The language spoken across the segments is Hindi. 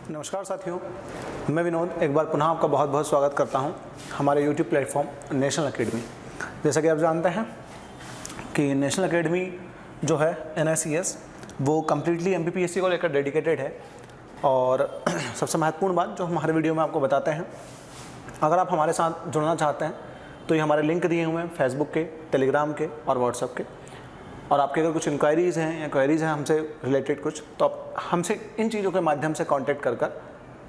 नमस्कार साथियों, मैं विनोद एक बार पुनः आपका बहुत बहुत स्वागत करता हूं हमारे YouTube प्लेटफॉर्म नेशनल एकेडमी। जैसा कि आप जानते हैं कि नेशनल एकेडमी जो है NICS वो कम्प्लीटली MPPSC को लेकर डेडिकेटेड है। और सबसे महत्वपूर्ण बात जो हमारे वीडियो में आपको बताते हैं, अगर आप हमारे साथ जुड़ना चाहते हैं तो ये हमारे लिंक दिए हुए हैं फेसबुक के, टेलीग्राम के और व्हाट्सएप के। और आपके अगर कुछ इंक्वायरीज़ हैं या क्वेरीज़ हैं हमसे रिलेटेड कुछ, तो आप हमसे इन चीज़ों के माध्यम से कांटेक्ट कर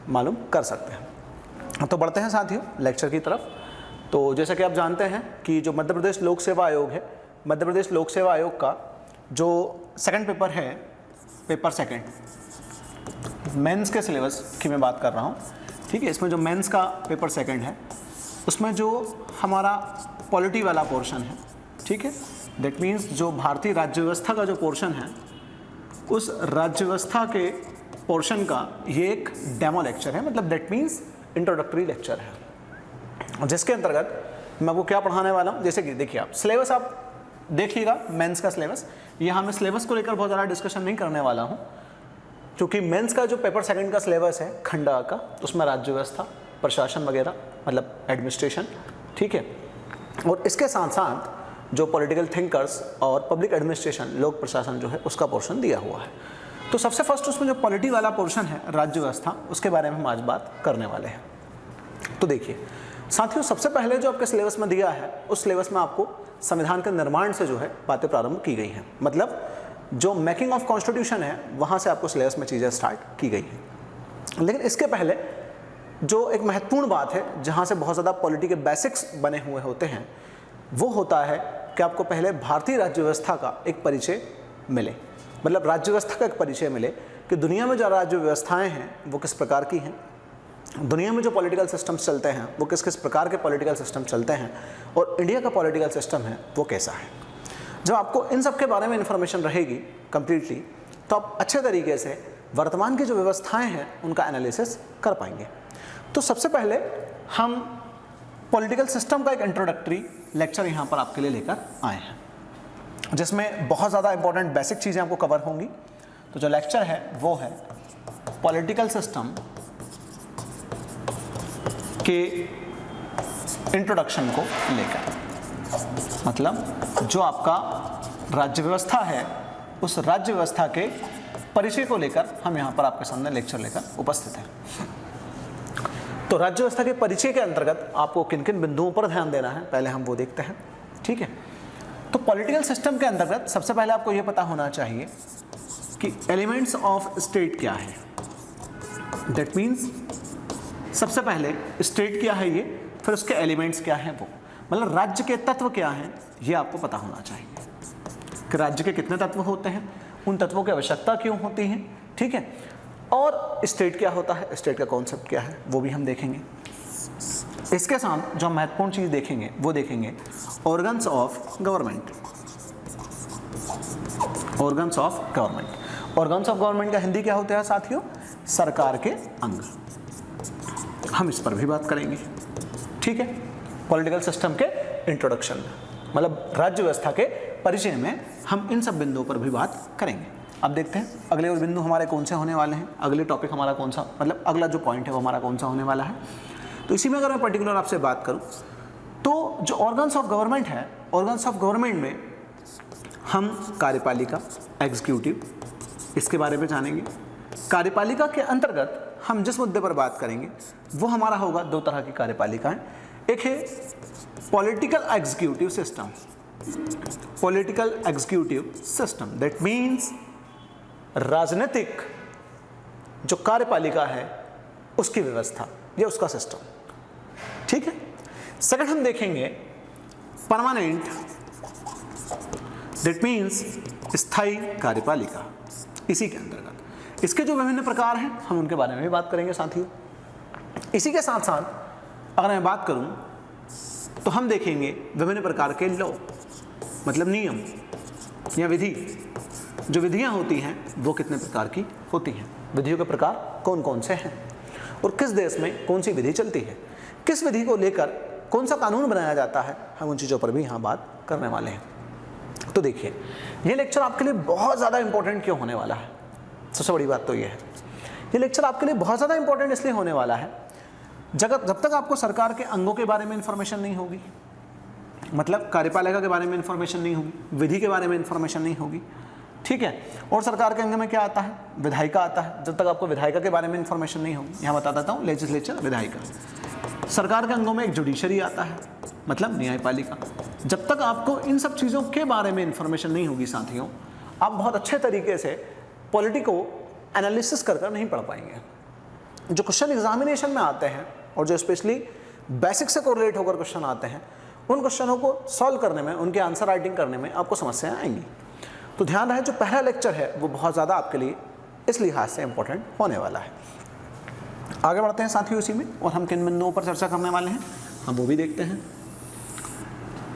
मालूम कर सकते हैं। तो बढ़ते हैं साथियों लेक्चर की तरफ। तो जैसा कि आप जानते हैं कि जो मध्य प्रदेश लोक सेवा आयोग है, मध्य प्रदेश लोक सेवा आयोग का जो सेकंड पेपर है, पेपर सेकंड मेंस के सिलेबस की मैं बात कर रहा हूँ, ठीक है। इसमें जो मेंस का पेपर सेकंड है उसमें जो हमारा पॉलिटी वाला पोर्शन है, ठीक है, दैट मीन्स जो भारतीय राज्य व्यवस्था का जो पोर्शन है उस राज्य व्यवस्था के पोर्शन का ये एक डेमो लेक्चर है, मतलब दैट मीन्स इंट्रोडक्टरी लेक्चर है, जिसके अंतर्गत मैं आपको क्या पढ़ाने वाला हूँ। जैसे कि देखिए आप सिलेबस आप देखिएगा, मेंस का सिलेबस। यहाँ मैं सिलेबस को लेकर बहुत ज़्यादा डिस्कशन नहीं करने वाला हूँ, क्योंकि मेंस का जो पेपर सेकंड का सिलेबस है खंड A का, उसमें राज्य व्यवस्था, प्रशासन वगैरह, मतलब एडमिनिस्ट्रेशन, ठीक है। और इसके साथ साथ जो पॉलिटिकल थिंकर्स और पब्लिक एडमिनिस्ट्रेशन, लोक प्रशासन जो है उसका पोर्शन दिया हुआ है। तो सबसे फर्स्ट उसमें जो पॉलिटी वाला पोर्शन है राज्य व्यवस्था, उसके बारे में हम आज बात करने वाले हैं। तो देखिए साथियों, सबसे पहले जो आपके सिलेबस में दिया है उस सिलेबस में आपको संविधान के निर्माण से जो है बातें प्रारंभ की गई हैं, मतलब जो मेकिंग ऑफ कॉन्स्टिट्यूशन है वहाँ से आपको सिलेबस में चीज़ें स्टार्ट की गई हैं। लेकिन इसके पहले जो एक महत्वपूर्ण बात है जहाँ से बहुत ज़्यादा पॉलिटी के बेसिक्स बने हुए होते हैं, वो होता है कि आपको पहले भारतीय राज्य व्यवस्था का एक परिचय मिले, मतलब राज्य व्यवस्था का एक परिचय मिले कि दुनिया में जो राज्य व्यवस्थाएं हैं वो किस प्रकार की हैं, दुनिया में जो पॉलिटिकल सिस्टम्स चलते हैं वो किस किस प्रकार के पॉलिटिकल सिस्टम चलते हैं, और इंडिया का पॉलिटिकल सिस्टम है वो कैसा है। जब आपको इन सब के बारे में इंफॉर्मेशन रहेगी कंप्लीटली, तो आप अच्छे तरीके से वर्तमान की जो व्यवस्थाएँ हैं उनका एनालिसिस कर पाएंगे। तो सबसे पहले हम पॉलिटिकल सिस्टम का एक इंट्रोडक्टरी लेक्चर यहाँ पर आपके लिए लेकर आए हैं, जिसमें बहुत ज़्यादा इंपॉर्टेंट बेसिक चीज़ें आपको कवर होंगी। तो जो लेक्चर है वो है पॉलिटिकल सिस्टम के इंट्रोडक्शन को लेकर, मतलब जो आपका राज्य व्यवस्था है उस राज्य व्यवस्था के परिचय को लेकर हम यहाँ पर आपके सामने लेक्चर लेकर उपस्थित हैं। तो राज्य व्यवस्था के परिचय के अंतर्गत आपको किन किन बिंदुओं पर ध्यान देना है, पहले हम वो देखते हैं, ठीक है। तो पॉलिटिकल सिस्टम के अंतर्गत सबसे पहले आपको ये पता होना चाहिए कि एलिमेंट्स ऑफ स्टेट क्या है। दैट मीन्स सबसे पहले स्टेट क्या है ये, फिर उसके एलिमेंट्स क्या हैं वो, मतलब राज्य के तत्व क्या हैं ये आपको पता होना चाहिए कि राज्य के कितने तत्व होते हैं, उन तत्वों की आवश्यकता क्यों होती है, ठीक है। और स्टेट क्या होता है, स्टेट का कॉन्सेप्ट क्या है, वो भी हम देखेंगे। इसके साथ जो महत्वपूर्ण चीज़ देखेंगे वो देखेंगे organs of government. Organs of government, organs of government का हिंदी क्या होता है साथियों, सरकार के अंग। हम इस पर भी बात करेंगे, ठीक है, पॉलिटिकल सिस्टम के इंट्रोडक्शन में, मतलब राज्य व्यवस्था के परिचय में हम इन सब बिंदुओं पर भी बात करेंगे। अब देखते हैं अगले और बिंदु हमारे कौन से होने वाले हैं, अगले टॉपिक हमारा कौन सा, मतलब अगला जो पॉइंट है वो हमारा कौन सा होने वाला है। तो इसी में अगर मैं पर्टिकुलर आपसे बात करूं तो जो ऑर्गन्स ऑफ गवर्नमेंट है, ऑर्गन्स ऑफ गवर्नमेंट में हम कार्यपालिका, एग्जीक्यूटिव, इसके बारे में जानेंगे। कार्यपालिका के अंतर्गत हम जिस मुद्दे पर बात करेंगे वो हमारा होगा, दो तरह की कार्यपालिकाएं, एक है political executive system, political executive system, that means राजनीतिक जो कार्यपालिका है उसकी व्यवस्था या उसका सिस्टम, ठीक है। सेकंड हम देखेंगे परमानेंट, दैट मीन्स स्थायी कार्यपालिका। इसी के अंतर्गत इसके जो विभिन्न प्रकार हैं हम उनके बारे में भी बात करेंगे साथियों। इसी के साथ साथ अगर मैं बात करूं तो हम देखेंगे विभिन्न प्रकार के लॉ, मतलब नियम या विधि। जो विधियां होती हैं वो कितने प्रकार की होती हैं, विधियों के प्रकार कौन कौन से हैं, और किस देश में कौन सी विधि चलती है, किस विधि को लेकर कौन सा कानून बनाया जाता है, हम उन चीज़ों पर भी यहाँ बात करने वाले हैं। तो देखिए ये लेक्चर आपके लिए बहुत ज़्यादा इंपॉर्टेंट क्यों होने वाला है। सबसे बड़ी बात तो ये है ये लेक्चर आपके लिए बहुत ज़्यादा इंपॉर्टेंट इसलिए होने वाला है, जब तक आपको सरकार के अंगों के बारे में इंफॉर्मेशन नहीं होगी, मतलब कार्यपालिका के बारे में इंफॉर्मेशन नहीं होगी, विधि के बारे में इंफॉर्मेशन नहीं होगी, ठीक है। और सरकार के अंग में क्या आता है? विधायिका आता है। जब तक आपको विधायिका के बारे में इंफॉर्मेशन नहीं होगी, यहाँ बता देता हूँ, लेजिस्लेचर, विधायिका। सरकार के अंगों में एक जुडिशरी आता है, मतलब न्यायपालिका। जब तक आपको इन सब चीज़ों के बारे में इंफॉर्मेशन नहीं होगी साथियों, आप बहुत अच्छे तरीके से पॉलिटी को एनालिसिस कर नहीं पढ़ पाएंगे। जो क्वेश्चन एग्जामिनेशन में आते हैं और जो स्पेशली बेसिक से कोरिलेट होकर क्वेश्चन आते हैं, उन क्वेश्चनों को सॉल्व करने में, उनके आंसर राइटिंग करने में आपको समस्याएं आएंगी। तो ध्यान रहे, जो पहला लेक्चर है वो बहुत ज़्यादा आपके लिए इस लिहाज से इंपॉर्टेंट होने वाला है। आगे बढ़ते हैं साथियों इसी में, और हम किन बिंदुओं पर चर्चा करने वाले हैं हम वो भी देखते हैं।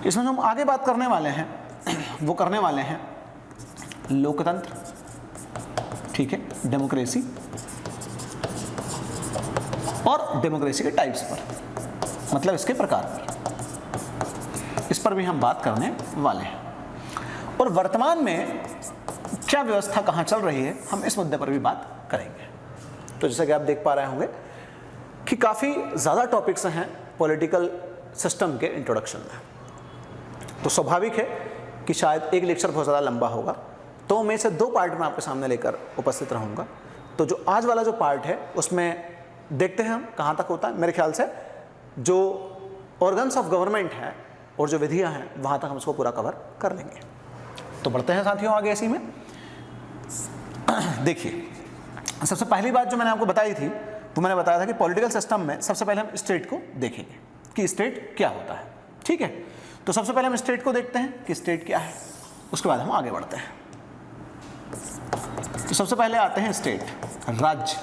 इसमें जो हम आगे बात करने वाले हैं वो करने वाले हैं लोकतंत्र, ठीक है, डेमोक्रेसी और डेमोक्रेसी के टाइप्स पर, मतलब इसके प्रकार पर, इस पर भी हम बात करने वाले हैं। और वर्तमान में क्या व्यवस्था कहाँ चल रही है, हम इस मुद्दे पर भी बात करेंगे। तो जैसा कि आप देख पा रहे होंगे कि काफ़ी ज़्यादा टॉपिक्स हैं पॉलिटिकल सिस्टम के इंट्रोडक्शन में, तो स्वाभाविक है कि शायद एक लेक्चर बहुत ज़्यादा लंबा होगा, तो मैं इसे 2 पार्ट में आपके सामने लेकर उपस्थित रहूँगा। तो जो आज वाला जो पार्ट है उसमें देखते हैं हम कहाँ तक होता है। मेरे ख्याल से जो ऑर्गन्स ऑफ गवर्नमेंट है और जो विधियाँ हैं वहाँ तक हम उसको पूरा कवर कर लेंगे। तो बढ़ते हैं साथियों आगे इसी में। देखिए, सबसे पहली बात जो मैंने आपको बताई थी वो मैंने बताया था कि पॉलिटिकल सिस्टम में सबसे पहले हम स्टेट को देखेंगे कि स्टेट क्या होता है, ठीक है। तो सबसे पहले हम स्टेट को देखते हैं कि स्टेट क्या है, उसके बाद हम आगे बढ़ते हैं। तो सबसे पहले आते हैं स्टेट, राज्य।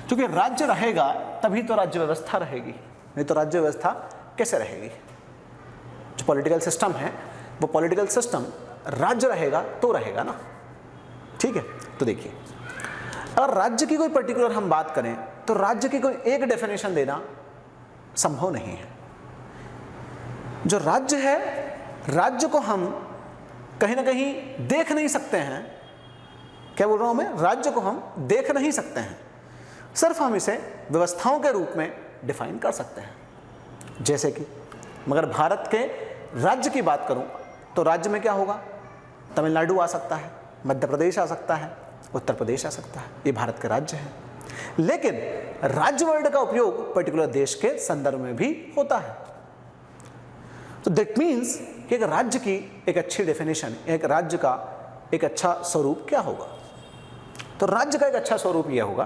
क्योंकि राज्य रहेगा तभी तो राज्य व्यवस्था रहेगी, नहीं तो राज्य व्यवस्था कैसे रहेगी। जो पॉलिटिकल सिस्टम है वो पॉलिटिकल सिस्टम राज्य रहेगा तो रहेगा ना, ठीक है। तो देखिए, अगर राज्य की कोई पर्टिकुलर हम बात करें तो राज्य की कोई एक डेफिनेशन देना संभव नहीं है। जो राज्य है, राज्य को हम कहीं ना कहीं देख नहीं सकते हैं। क्या बोल रहा हूं मैं? राज्य को हम देख नहीं सकते हैं, सिर्फ हम इसे व्यवस्थाओं के रूप में डिफाइन कर सकते हैं। जैसे कि मगर भारत के राज्य की बात करूं तो राज्य में क्या होगा? तमिलनाडु आ सकता है, मध्य प्रदेश आ सकता है, उत्तर प्रदेश आ सकता है, ये भारत के राज्य हैं। लेकिन राज्य वर्ड का उपयोग पर्टिकुलर देश के संदर्भ में भी होता है। तो दैट मीन्स कि एक राज्य की एक अच्छी डेफिनेशन, एक राज्य का एक अच्छा स्वरूप क्या होगा? तो राज्य का एक अच्छा स्वरूप यह होगा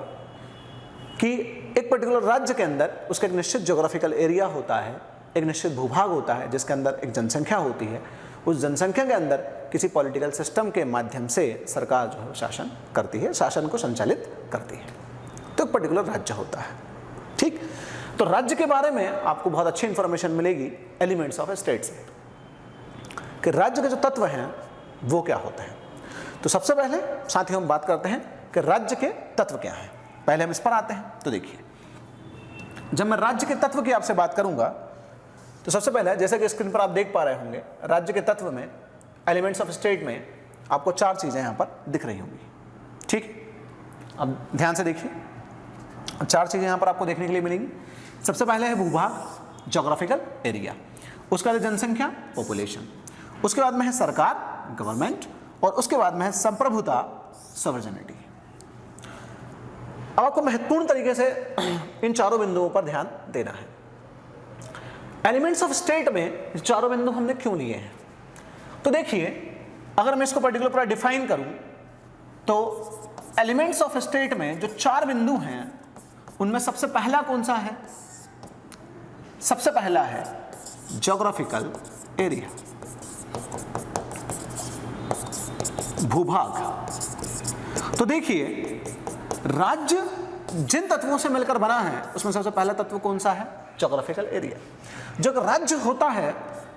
कि एक पर्टिकुलर राज्य के अंदर उसका एक निश्चित ज्योग्राफिकल एरिया होता है, एक निश्चित भूभाग होता है, जिसके अंदर एक जनसंख्या होती है। उस जनसंख्या के अंदर किसी पॉलिटिकल सिस्टम के माध्यम से सरकार जो है शासन करती है, शासन को संचालित करती है। तो एक पर्टिकुलर राज्य होता है, ठीक। तो राज्य के बारे में आपको बहुत अच्छी इंफॉर्मेशन मिलेगी एलिमेंट्स ऑफ स्टेट से, कि राज्य के जो तत्व हैं वो क्या होते हैं। तो सबसे पहले साथियों हम बात करते हैं कि राज्य के तत्व क्या हैं। पहले हम इस पर आते हैं। तो देखिए, जब मैं राज्य के तत्व की आपसे बात करूंगा तो सबसे पहले, जैसे कि स्क्रीन पर आप देख पा रहे होंगे, राज्य के तत्व में, एलिमेंट्स ऑफ स्टेट में आपको 4 चीजें यहां पर दिख रही होंगी, ठीक। अब ध्यान से देखिए, 4 चीजें यहां पर आपको देखने के लिए मिलेंगी। सबसे पहले है भूभाग, ज्योग्राफिकल एरिया, उसके बाद जनसंख्या, पॉपुलेशन, उसके बाद में है सरकार, गवर्नमेंट, और उसके बाद में है संप्रभुता, सॉवरेनिटी। अब आपको महत्वपूर्ण तरीके से इन 4 बिंदुओं पर ध्यान देना है। एलिमेंट्स ऑफ स्टेट में 4 बिंदु हमने क्यों लिए हैं? तो देखिए, अगर मैं इसको पर्टिकुलर पूरा डिफाइन करूं तो एलिमेंट्स ऑफ स्टेट में जो 4 बिंदु हैं उनमें सबसे पहला कौन सा है? सबसे पहला है ज्योग्राफिकल एरिया, भूभाग। तो देखिए, राज्य जिन तत्वों से मिलकर बना है उसमें सबसे पहला तत्व कौन सा है? Geographical area. जो राज्य होता है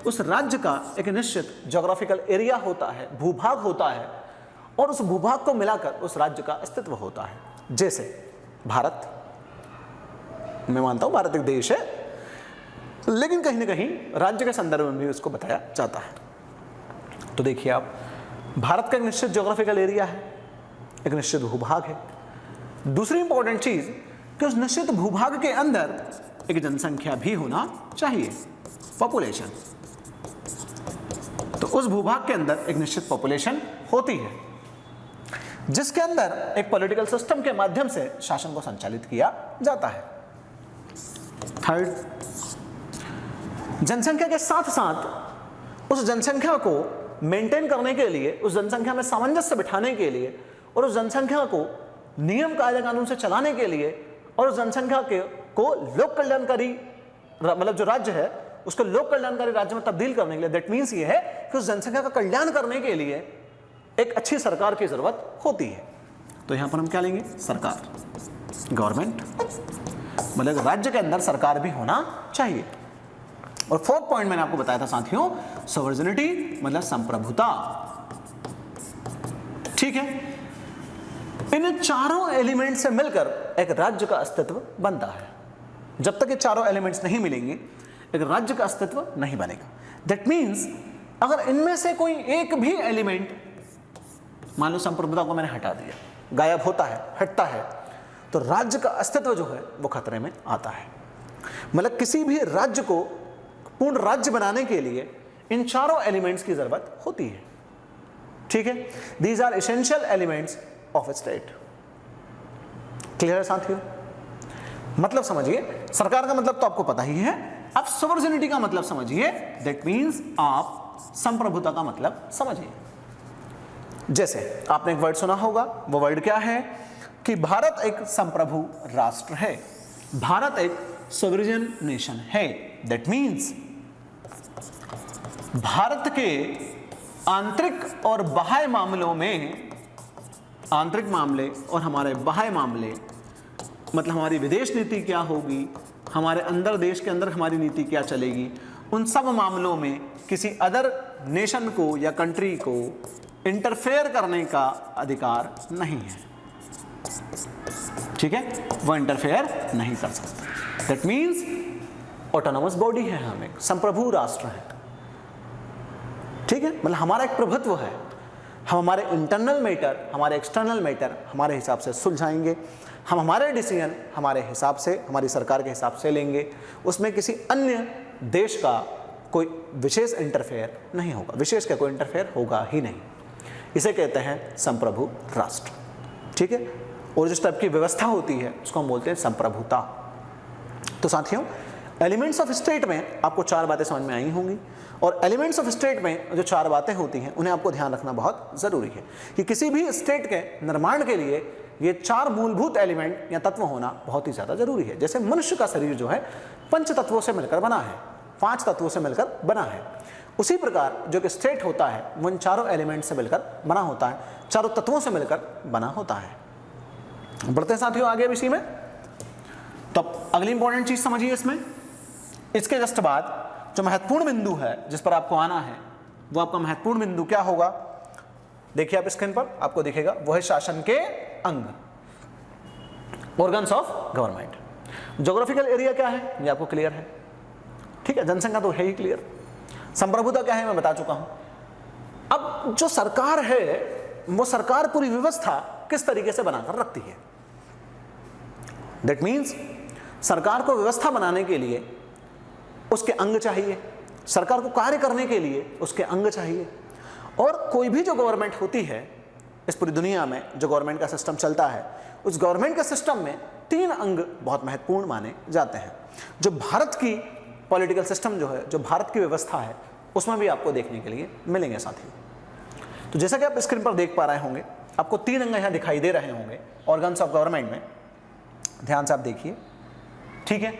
उस राज्य का एक निश्चित ज्योग्राफिकल एरिया होता है, भूभाग होता है, और उस भूभाग को मिलाकर उस राज्य का अस्तित्व होता है। जैसे भारत, मैं मानता हूं भारत एक देश है, लेकिन कहीं ना कहीं राज्य के संदर्भ में भी उसको बताया जाता है। तो देखिए आप, भारत का एक निश्चित ज्योग्राफिकल एरिया है, एक निश्चित भूभाग है, दूसरी इंपॉर्टेंट चीज कि उस निश्चित भूभाग के अंदर एक जनसंख्या भी होना चाहिए, पॉपुलेशन। तो उस भूभाग के अंदर एक निश्चित पॉपुलेशन होती है जिसके अंदर एक पॉलिटिकल सिस्टम के माध्यम से शासन को संचालित किया जाता है। थर्ड, जनसंख्या के साथ साथ उस जनसंख्या को मेंटेन करने के लिए, उस जनसंख्या में सामंजस्य बिठाने के लिए और उस जनसंख्या को नियम कायदे कानून से चलाने के लिए और उस जनसंख्या को लोक कल्याणकारी, मतलब जो राज्य है उसको लोक कल्याणकारी राज्य में तब्दील करने के लिए, दैट मीन्स ये है कि उस जनसंख्या का कल्याण करने के लिए एक अच्छी सरकार की जरूरत होती है। तो यहां पर हम क्या लेंगे? सरकार, गवर्नमेंट, मतलब राज्य के अंदर सरकार भी होना चाहिए। और फोर्थ पॉइंट मैंने आपको बताया था साथियों, सॉवरेनिटी मतलब संप्रभुता। ठीक है, इन चारों एलिमेंट से मिलकर एक राज्य का अस्तित्व बनता है। जब तक ये चारों एलिमेंट्स नहीं मिलेंगे एक राज्य का अस्तित्व नहीं बनेगा। दैट मीन्स अगर इनमें से कोई एक भी एलिमेंट, मान लो संप्रभुता को मैंने हटा दिया, गायब होता है, हटता है, तो राज्य का अस्तित्व जो है वो खतरे में आता है। मतलब किसी भी राज्य को पूर्ण राज्य बनाने के लिए इन चारों एलिमेंट्स की जरूरत होती है। ठीक है, these are essential elements of a state. Clear है साथियों? मतलब समझिए, सरकार का मतलब तो आपको पता ही है। अब सॉवरेनिटी का मतलब समझिए, दैट मीन्स आप संप्रभुता का मतलब समझिए। जैसे आपने एक वर्ड सुना होगा, वो वर्ड क्या है कि भारत एक संप्रभु राष्ट्र है, भारत एक सोवरेन नेशन है। दैट मीन्स भारत के आंतरिक और बाह्य मामलों में, आंतरिक मामले और हमारे बाह्य मामले, मतलब हमारी विदेश नीति क्या होगी, हमारे अंदर देश के अंदर हमारी नीति क्या चलेगी, उन सब मामलों में किसी अदर नेशन को या कंट्री को इंटरफेयर करने का अधिकार नहीं है। ठीक है, वो इंटरफेयर नहीं कर सकता। दैट मीन्स ऑटोनोमस बॉडी है, हम एक संप्रभु राष्ट्र है। ठीक है, मतलब हमारा एक प्रभुत्व है। हम हमारे इंटरनल मैटर, हमारे एक्सटर्नल मैटर हमारे हिसाब से सुलझाएंगे। हम हमारे डिसीजन हमारे हिसाब से, हमारी सरकार के हिसाब से लेंगे। उसमें किसी अन्य देश का कोई विशेष इंटरफेयर नहीं होगा, विशेष का कोई इंटरफेयर होगा ही नहीं। इसे कहते हैं संप्रभु राष्ट्र। ठीक है, और जिस टाइप की व्यवस्था होती है उसको हम बोलते हैं संप्रभुता। तो साथियों, एलिमेंट्स ऑफ स्टेट में आपको चार बातें समझ में आई होंगी, और एलिमेंट्स ऑफ स्टेट में जो चार बातें होती हैं उन्हें आपको ध्यान रखना बहुत ज़रूरी है कि किसी भी स्टेट के निर्माण के लिए ये चार मूलभूत एलिमेंट या तत्व होना बहुत ही ज़्यादा जरूरी है। जैसे मनुष्य का शरीर जो है पंच तत्वों से मिलकर बना है, पांच तत्वों से मिलकर बना है, उसी प्रकार जो कि स्टेट होता है वो इन चारों एलिमेंट से मिलकर बना होता है, चारों तत्वों से मिलकर बना होता है। बढ़ते हैं साथियों आगे इसी में। तो अगली इंपॉर्टेंट चीज समझिए इसमें, इसके जस्ट बाद जो महत्वपूर्ण बिंदु है जिस पर आपको आना है, वो आपका महत्वपूर्ण बिंदु क्या होगा? देखिए आप स्क्रीन पर आपको दिखेगा, वो है शासन के अंग, organs of government. Geographical area क्या है ये आपको क्लियर है। ठीक है, जनसंख्या तो है ही क्लियर। संप्रभुता क्या है मैं बता चुका हूं। अब जो सरकार है वो सरकार पूरी व्यवस्था किस तरीके से बनाकर रखती है। दैट मीन्स सरकार को व्यवस्था बनाने के लिए उसके अंग चाहिए, सरकार को कार्य करने के लिए उसके अंग चाहिए। और कोई भी जो गवर्नमेंट होती है इस पूरी दुनिया में, जो गवर्नमेंट का सिस्टम चलता है, उस गवर्नमेंट के सिस्टम में तीन अंग बहुत महत्वपूर्ण माने जाते हैं। जो भारत की पॉलिटिकल सिस्टम जो है, जो भारत की व्यवस्था है, उसमें भी आपको देखने के लिए मिलेंगे साथियों। तो जैसा कि आप स्क्रीन पर देख पा रहे होंगे, आपको तीन अंग यहाँ दिखाई दे रहे होंगे ऑर्गन्स ऑफ गवर्नमेंट में। ध्यान से आप देखिए। ठीक है,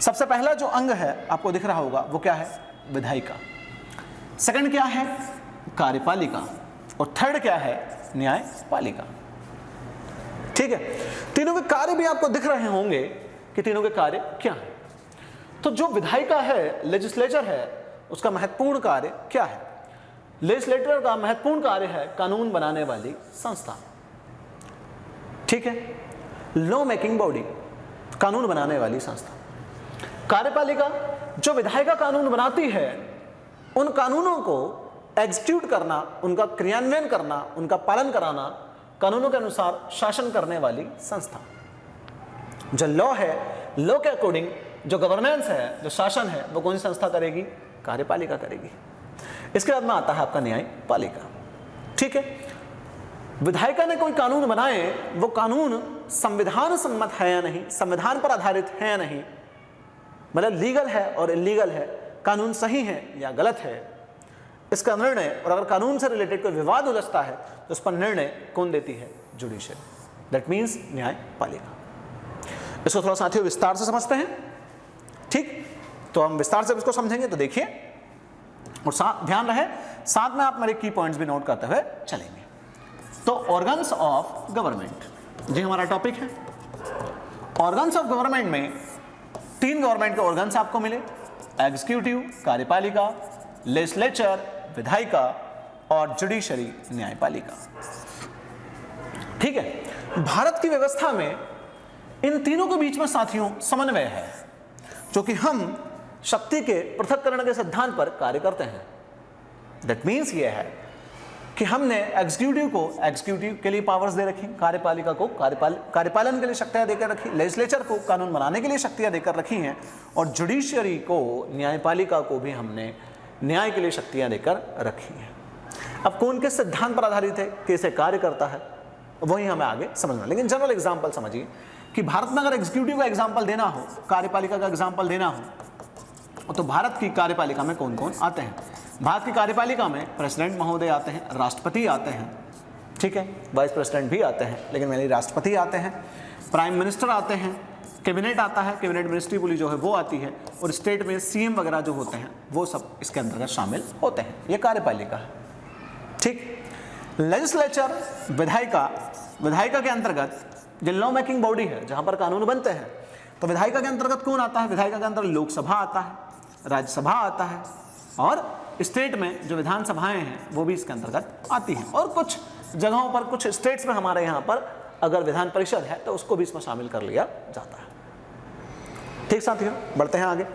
सबसे पहला जो अंग है आपको दिख रहा होगा वो क्या है? विधायिका। सेकंड क्या है? कार्यपालिका। और थर्ड क्या है? न्यायपालिका। ठीक है, तीनों के कार्य भी आपको दिख रहे होंगे कि तीनों के कार्य क्या है। तो जो विधायिका है, लेजिस्लेचर है, उसका महत्वपूर्ण कार्य क्या है? लेजिस्लेटर का महत्वपूर्ण कार्य है कानून बनाने वाली संस्था। ठीक है, लॉ मेकिंग बॉडी, कानून बनाने वाली संस्था। कार्यपालिका, जो विधायिका कानून बनाती है, उन कानूनों को एग्जीक्यूट करना, उनका क्रियान्वयन करना, उनका पालन कराना कानूनों के अनुसार शासन करने वाली संस्था। जो लॉ है, लॉ के अकॉर्डिंग जो गवर्नेंस है, जो शासन है, वो कौन सी संस्था करेगी? कार्यपालिका करेगी। इसके बाद में आता है आपका न्यायपालिका। ठीक है, विधायिका ने कोई कानून बनाए, वो कानून संविधान सम्मत है या नहीं, संविधान पर आधारित है या नहीं, मतलब लीगल है और इलीगल है, कानून सही है या गलत है, इसका निर्णय, और अगर कानून से रिलेटेड कोई विवाद उलझता है तो उस पर निर्णय कौन देती है? जुडिशियरी, दैट मीन्स न्यायपालिका। इसको थोड़ा साथियों विस्तार से समझते हैं। ठीक, तो हम विस्तार से इसको समझेंगे, तो देखिए और ध्यान रहे, साथ में आप मेरे की पॉइंट्स भी नोट करते हुए चलेंगे। तो ऑर्गन्स ऑफ गवर्नमेंट, जी हमारा टॉपिक है। ऑर्गन्स ऑफ गवर्नमेंट में 3 गवर्नमेंट के ऑर्गन्स आपको मिले, एग्जीक्यूटिव कार्यपालिका, लेजिस्लेचर विधायिका और जुडिशरी न्यायपालिका। ठीक है, भारत की व्यवस्था में इन तीनों के बीच में साथियों समन्वय है, जो कि हम शक्ति के पृथक्करण के सिद्धांत पर कार्य करते हैं। दैट मीन्स ये है कि हमने एग्जीक्यूटिव को एग्जीक्यूटिव के लिए पावर्स दे रखी, कार्यपालिका को कार्यपालन के लिए शक्तियां देकर रखी, लेजिस्लेचर को कानून बनाने के लिए शक्तियां देकर रखी हैं, और जुडिशरी को, न्यायपालिका को भी हमने न्याय के लिए शक्तियां देकर रखी हैं। अब कौन किस सिद्धांत पर आधारित है, कैसे कार्य करता है, वही हमें आगे समझना। लेकिन जनरल एग्जाम्पल समझिए कि भारत में अगर एग्जीक्यूटिव का एग्जाम्पल देना हो, कार्यपालिका का एग्जाम्पल देना हो, तो भारत की कार्यपालिका में कौन कौन आते हैं? भारत की कार्यपालिका में प्रेसिडेंट महोदय आते हैं, राष्ट्रपति आते हैं, ठीक है, वाइस प्रेसिडेंट भी आते हैं, लेकिन मेनली राष्ट्रपति आते हैं, प्राइम मिनिस्टर आते हैं, कैबिनेट आता है, कैबिनेट मिनिस्ट्री बोली जो है वो आती है, और स्टेट में सीएम वगैरह जो होते हैं वो सब इसके अंतर्गत शामिल होते हैं। ये कार्यपालिका है। ठीक, लेजिस्लेचर विधायिका, विधायिका के अंतर्गत जो लॉ मेकिंग बॉडी है, जहां पर कानून बनते हैं, तो विधायिका के अंतर्गत कौन आता है? विधायिका के अंतर्गत लोकसभा आता है, राज्यसभा आता है, और स्टेट में जो विधानसभाएं हैं वो भी इसके अंतर्गत आती हैं, और कुछ जगहों पर, कुछ स्टेट्स में हमारे यहाँ पर अगर विधान परिषद है तो उसको भी इसमें शामिल कर लिया जाता है। ठीक साथियों, बढ़ते हैं आगे।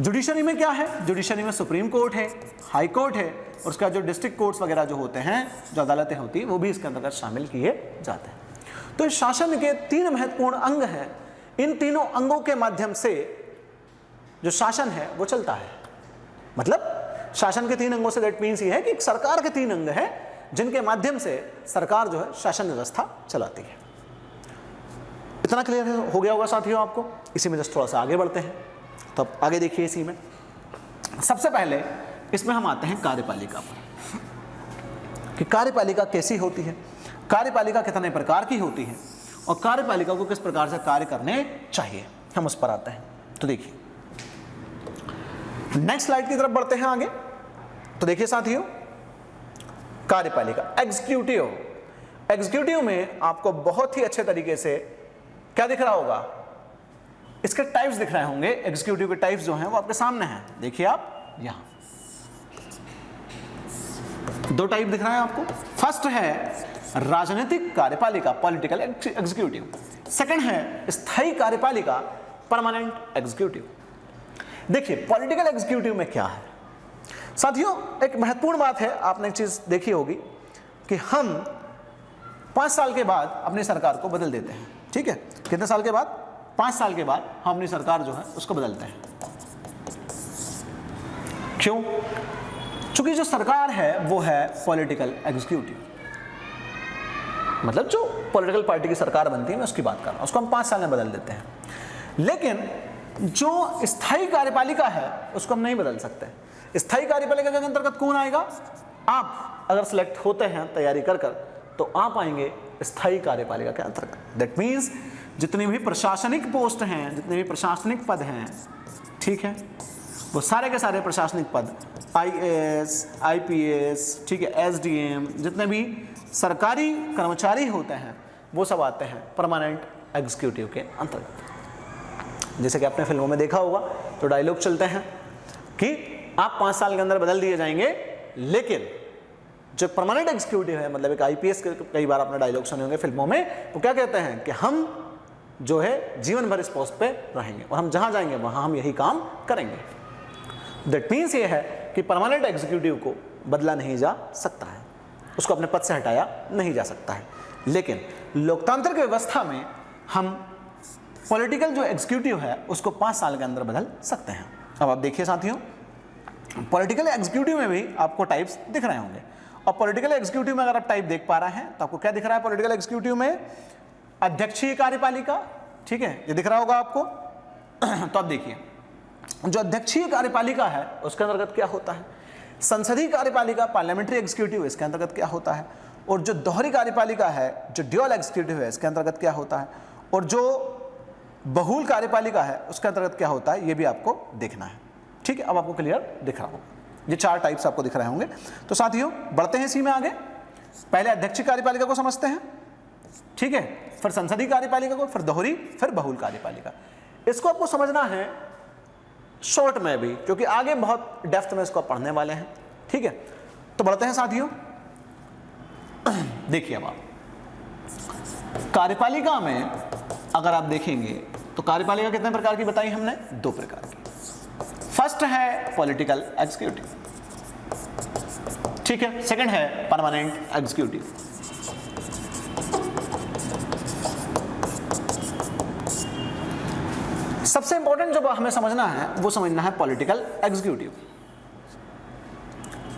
जुडिशरी में क्या है? जुडिशरी में सुप्रीम कोर्ट है, हाई कोर्ट है, और उसका जो डिस्ट्रिक्ट कोर्ट्स वगैरह जो होते हैं, जो अदालतें होती हैं, वो भी इसके अंतर्गत शामिल किए जाते हैं। तो इस शासन के 3 महत्वपूर्ण अंग हैं। इन तीनों अंगों के माध्यम से जो शासन है वो चलता है। मतलब शासन के 3 अंगों से दैट मीन्स ये है कि एक सरकार के 3 अंग हैं जिनके माध्यम से सरकार जो है शासन व्यवस्था चलाती है। इतना क्लियर हो गया होगा साथियों आपको? इसी में जस्ट थोड़ा सा आगे बढ़ते हैं। तो अब आगे देखिए, इसी में सबसे पहले इसमें हम आते हैं कार्यपालिका पर, कि कार्यपालिका कैसी होती है, कार्यपालिका कितने प्रकार की होती है, और कार्यपालिका को किस प्रकार से कार्य करने चाहिए, हम उस पर आते हैं। तो देखिए नेक्स्ट स्लाइड की तरफ बढ़ते हैं आगे। तो देखिए साथियों, कार्यपालिका, एग्जीक्यूटिव, एग्जीक्यूटिव में आपको बहुत ही अच्छे तरीके से क्या दिख रहा होगा? इसके टाइप्स दिख रहे होंगे। एग्जीक्यूटिव के टाइप्स जो हैं वो आपके सामने हैं। देखिए आप यहां 2 टाइप दिख रहे हैं आपको। फर्स्ट है राजनीतिक कार्यपालिका, पॉलिटिकल एग्जीक्यूटिव। सेकंड है स्थायी कार्यपालिका, परमानेंट एग्जीक्यूटिव। देखिए पॉलिटिकल एग्जीक्यूटिव में क्या है साथियों, एक महत्वपूर्ण बात है, आपने एक चीज देखी होगी कि हम 5 साल के बाद अपनी सरकार को बदल देते हैं। ठीक है, कितने साल के बाद? 5 साल के बाद हम अपनी सरकार जो है उसको बदलते हैं। क्यों? क्योंकि जो सरकार है वो है पॉलिटिकल एग्जीक्यूटिव, मतलब जो पॉलिटिकल पार्टी की सरकार बनती है, मैं उसकी बात कर रहा हूं, उसको हम 5 साल में बदल देते हैं। लेकिन जो स्थायी कार्यपालिका है उसको हम नहीं बदल सकते। स्थायी कार्यपालिका के अंतर्गत कौन आएगा? आप अगर सिलेक्ट होते हैं तैयारी कर कर, तो आप आएंगे स्थायी कार्यपालिका के अंतर्गत। दैट मीन्स जितनी भी प्रशासनिक पोस्ट हैं, जितने भी प्रशासनिक पद हैं, ठीक है, वो सारे के सारे प्रशासनिक पद, IAS, IPS, ठीक है, SDM, जितने भी सरकारी कर्मचारी होते हैं वो सब आते हैं परमानेंट एग्जीक्यूटिव के अंतर्गत। जैसे कि आपने फिल्मों में देखा होगा तो डायलॉग चलते हैं कि आप 5 साल के अंदर बदल दिए जाएंगे, लेकिन जो परमानेंट एग्जीक्यूटिव है, मतलब एक IPS के कई बार आपने डायलॉग सुने होंगे फिल्मों में, वो क्या कहते हैं कि हम जो है जीवन भर इस पोस्ट पे रहेंगे और हम जहां जाएंगे वहां हम यही काम करेंगे। दैट मीन्स ये है कि परमानेंट एग्जीक्यूटिव को बदला नहीं जा सकता है, उसको अपने पद से हटाया नहीं जा सकता है। लेकिन लोकतांत्रिक व्यवस्था में हम पॉलिटिकल जो एग्जीक्यूटिव है उसको 5 साल के अंदर बदल सकते हैं। अब आप देखिए साथियों, पॉलिटिकल एग्जीक्यूटिव में भी आपको टाइप्स दिख रहे होंगे, और पॉलिटिकल एग्जीक्यूटिव में अगर आप टाइप देख पा रहे हैं तो आपको क्या दिख रहा है? पॉलिटिकल एग्जीक्यूटिव में अध्यक्षीय कार्यपालिका, ठीक है, ये दिख रहा होगा आपको। तो आप देखिए, जो अध्यक्षीय कार्यपालिका है उसके अंतर्गत क्या होता है, संसदीय कार्यपालिका पार्लियामेंट्री एग्जीक्यूटिव इसके अंतर्गत क्या होता है, और जो दोहरी कार्यपालिका है जो ड्यूअल एग्जीक्यूटिव है इसके अंतर्गत क्या होता है, और जो बहुल कार्यपालिका है उसके अंतर्गत क्या होता है, ये भी आपको देखना है। ठीक है, अब आपको क्लियर दिख रहा होगा, ये 4 टाइप्स आपको दिख रहे होंगे। तो साथियों बढ़ते हैं इसी में आगे, पहले अध्यक्षीय कार्यपालिका को समझते हैं, ठीक है, फिर संसदीय कार्यपालिका को, फिर दोहरी, फिर बहुल कार्यपालिका। इसको आपको समझना है शॉर्ट में भी, क्योंकि आगे बहुत डेप्थ में इसको पढ़ने वाले हैं। ठीक है, तो बढ़ते हैं साथियों। देखिए अब आप कार्यपालिका में अगर आप देखेंगे तो कार्यपालिका कितने प्रकार की बताई हमने? 2 प्रकार की। फर्स्ट है पॉलिटिकल एग्जीक्यूटिव, ठीक है, सेकंड है परमानेंट एग्जीक्यूटिव। सबसे इंपॉर्टेंट जो हमें समझना है वो समझना है पॉलिटिकल एग्जीक्यूटिव।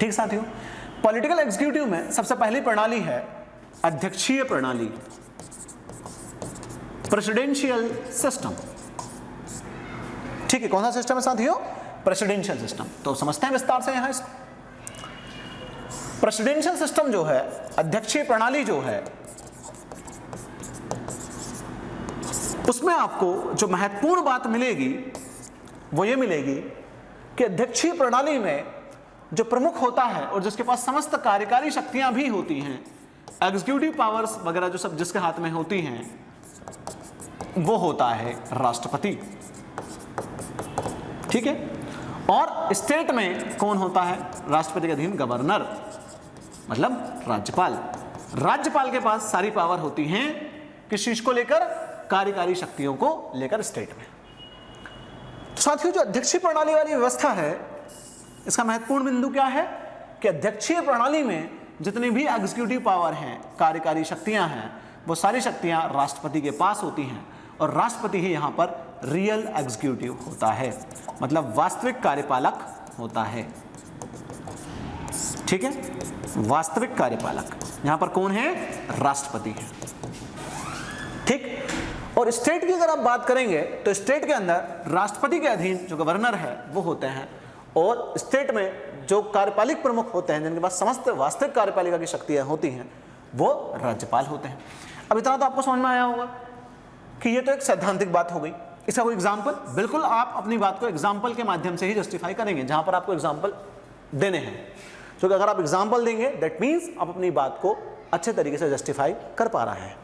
ठीक साथियों, पॉलिटिकल एग्जीक्यूटिव में सबसे पहली प्रणाली है अध्यक्षीय प्रणाली, प्रेसिडेंशियल सिस्टम। ठीक है, कौन सा सिस्टम है साथियों? Presidential system. तो समझते हैं विस्तार से यहां इसको। प्रेसिडेंशियल सिस्टम जो है, अध्यक्षीय प्रणाली जो है, उसमें आपको जो महत्वपूर्ण बात मिलेगी वो ये मिलेगी कि अध्यक्षीय प्रणाली में जो प्रमुख होता है और जिसके पास समस्त कार्यकारी शक्तियां भी होती हैं, एग्जीक्यूटिव पावर्स वगैरह जो सब जिसके हाथ में होती हैं, वो होता है राष्ट्रपति। ठीक है, और स्टेट में कौन होता है? राष्ट्रपति के अधीन गवर्नर, मतलब राज्यपाल। राज्यपाल के पास सारी पावर होती हैं किस चीज को लेकर? कार्यकारी शक्तियों को लेकर स्टेट में। तो साथियों जो अध्यक्षीय प्रणाली वाली व्यवस्था है, इसका महत्वपूर्ण बिंदु क्या है कि अध्यक्षीय प्रणाली में जितनी भी एग्जीक्यूटिव पावर हैं, कार्यकारी शक्तियां हैं, वो सारी शक्तियां राष्ट्रपति के पास होती हैं, और राष्ट्रपति ही यहां पर रियल एग्जीक्यूटिव होता है, मतलब वास्तविक कार्यपालक होता है। ठीक है, वास्तविक कार्यपालक यहां पर कौन है? राष्ट्रपति है। ठीक, और स्टेट की अगर आप बात करेंगे तो स्टेट के अंदर राष्ट्रपति के अधीन जो गवर्नर है वो होते हैं, और स्टेट में जो कार्यपालिक प्रमुख होते हैं जिनके पास समस्त वास्तविक कार्यपालिका की शक्तियां होती हैं, वो राज्यपाल होते हैं। अब इतना तो आपको समझ में आया होगा कि ये तो एक सैद्धांतिक बात हो गई। इसका कोई एग्जाम्पल? बिल्कुल, आप अपनी बात को एग्जाम्पल के माध्यम से ही जस्टिफाई करेंगे, जहां पर आपको एग्जाम्पल देने हैं। क्योंकि अगर आप एग्जाम्पल देंगे दैट मीन्स आप अपनी बात को अच्छे तरीके से जस्टिफाई कर पा रहे हैं।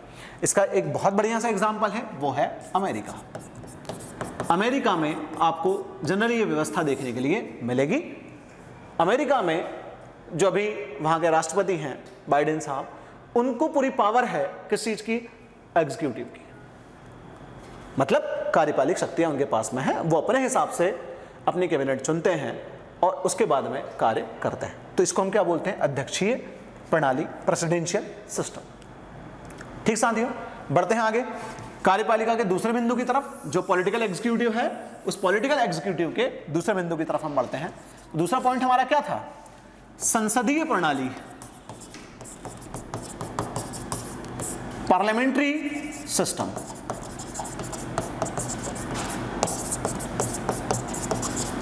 इसका एक बहुत बढ़िया सा एग्जाम्पल है, वो है अमेरिका। अमेरिका में आपको जनरली ये व्यवस्था देखने के लिए मिलेगी। अमेरिका में जो अभी वहाँ के राष्ट्रपति हैं बाइडेन साहब, उनको पूरी पावर है किस चीज़ की? एग्जीक्यूटिव की, मतलब कार्यपालिक शक्तियाँ उनके पास में है। वो अपने हिसाब से अपनी कैबिनेट चुनते हैं और उसके बाद में कार्य करते हैं। तो इसको हम क्या बोलते हैं? अध्यक्षीय प्रणाली, प्रेसिडेंशियल सिस्टम। ठीक साथियों, बढ़ते हैं आगे कार्यपालिका के दूसरे बिंदु की तरफ, जो पॉलिटिकल एग्जीक्यूटिव है। उस पॉलिटिकल एग्जीक्यूटिव के दूसरे बिंदु की तरफ हम बढ़ते हैं। दूसरा पॉइंट हमारा क्या था? संसदीय प्रणाली, पार्लियामेंट्री सिस्टम।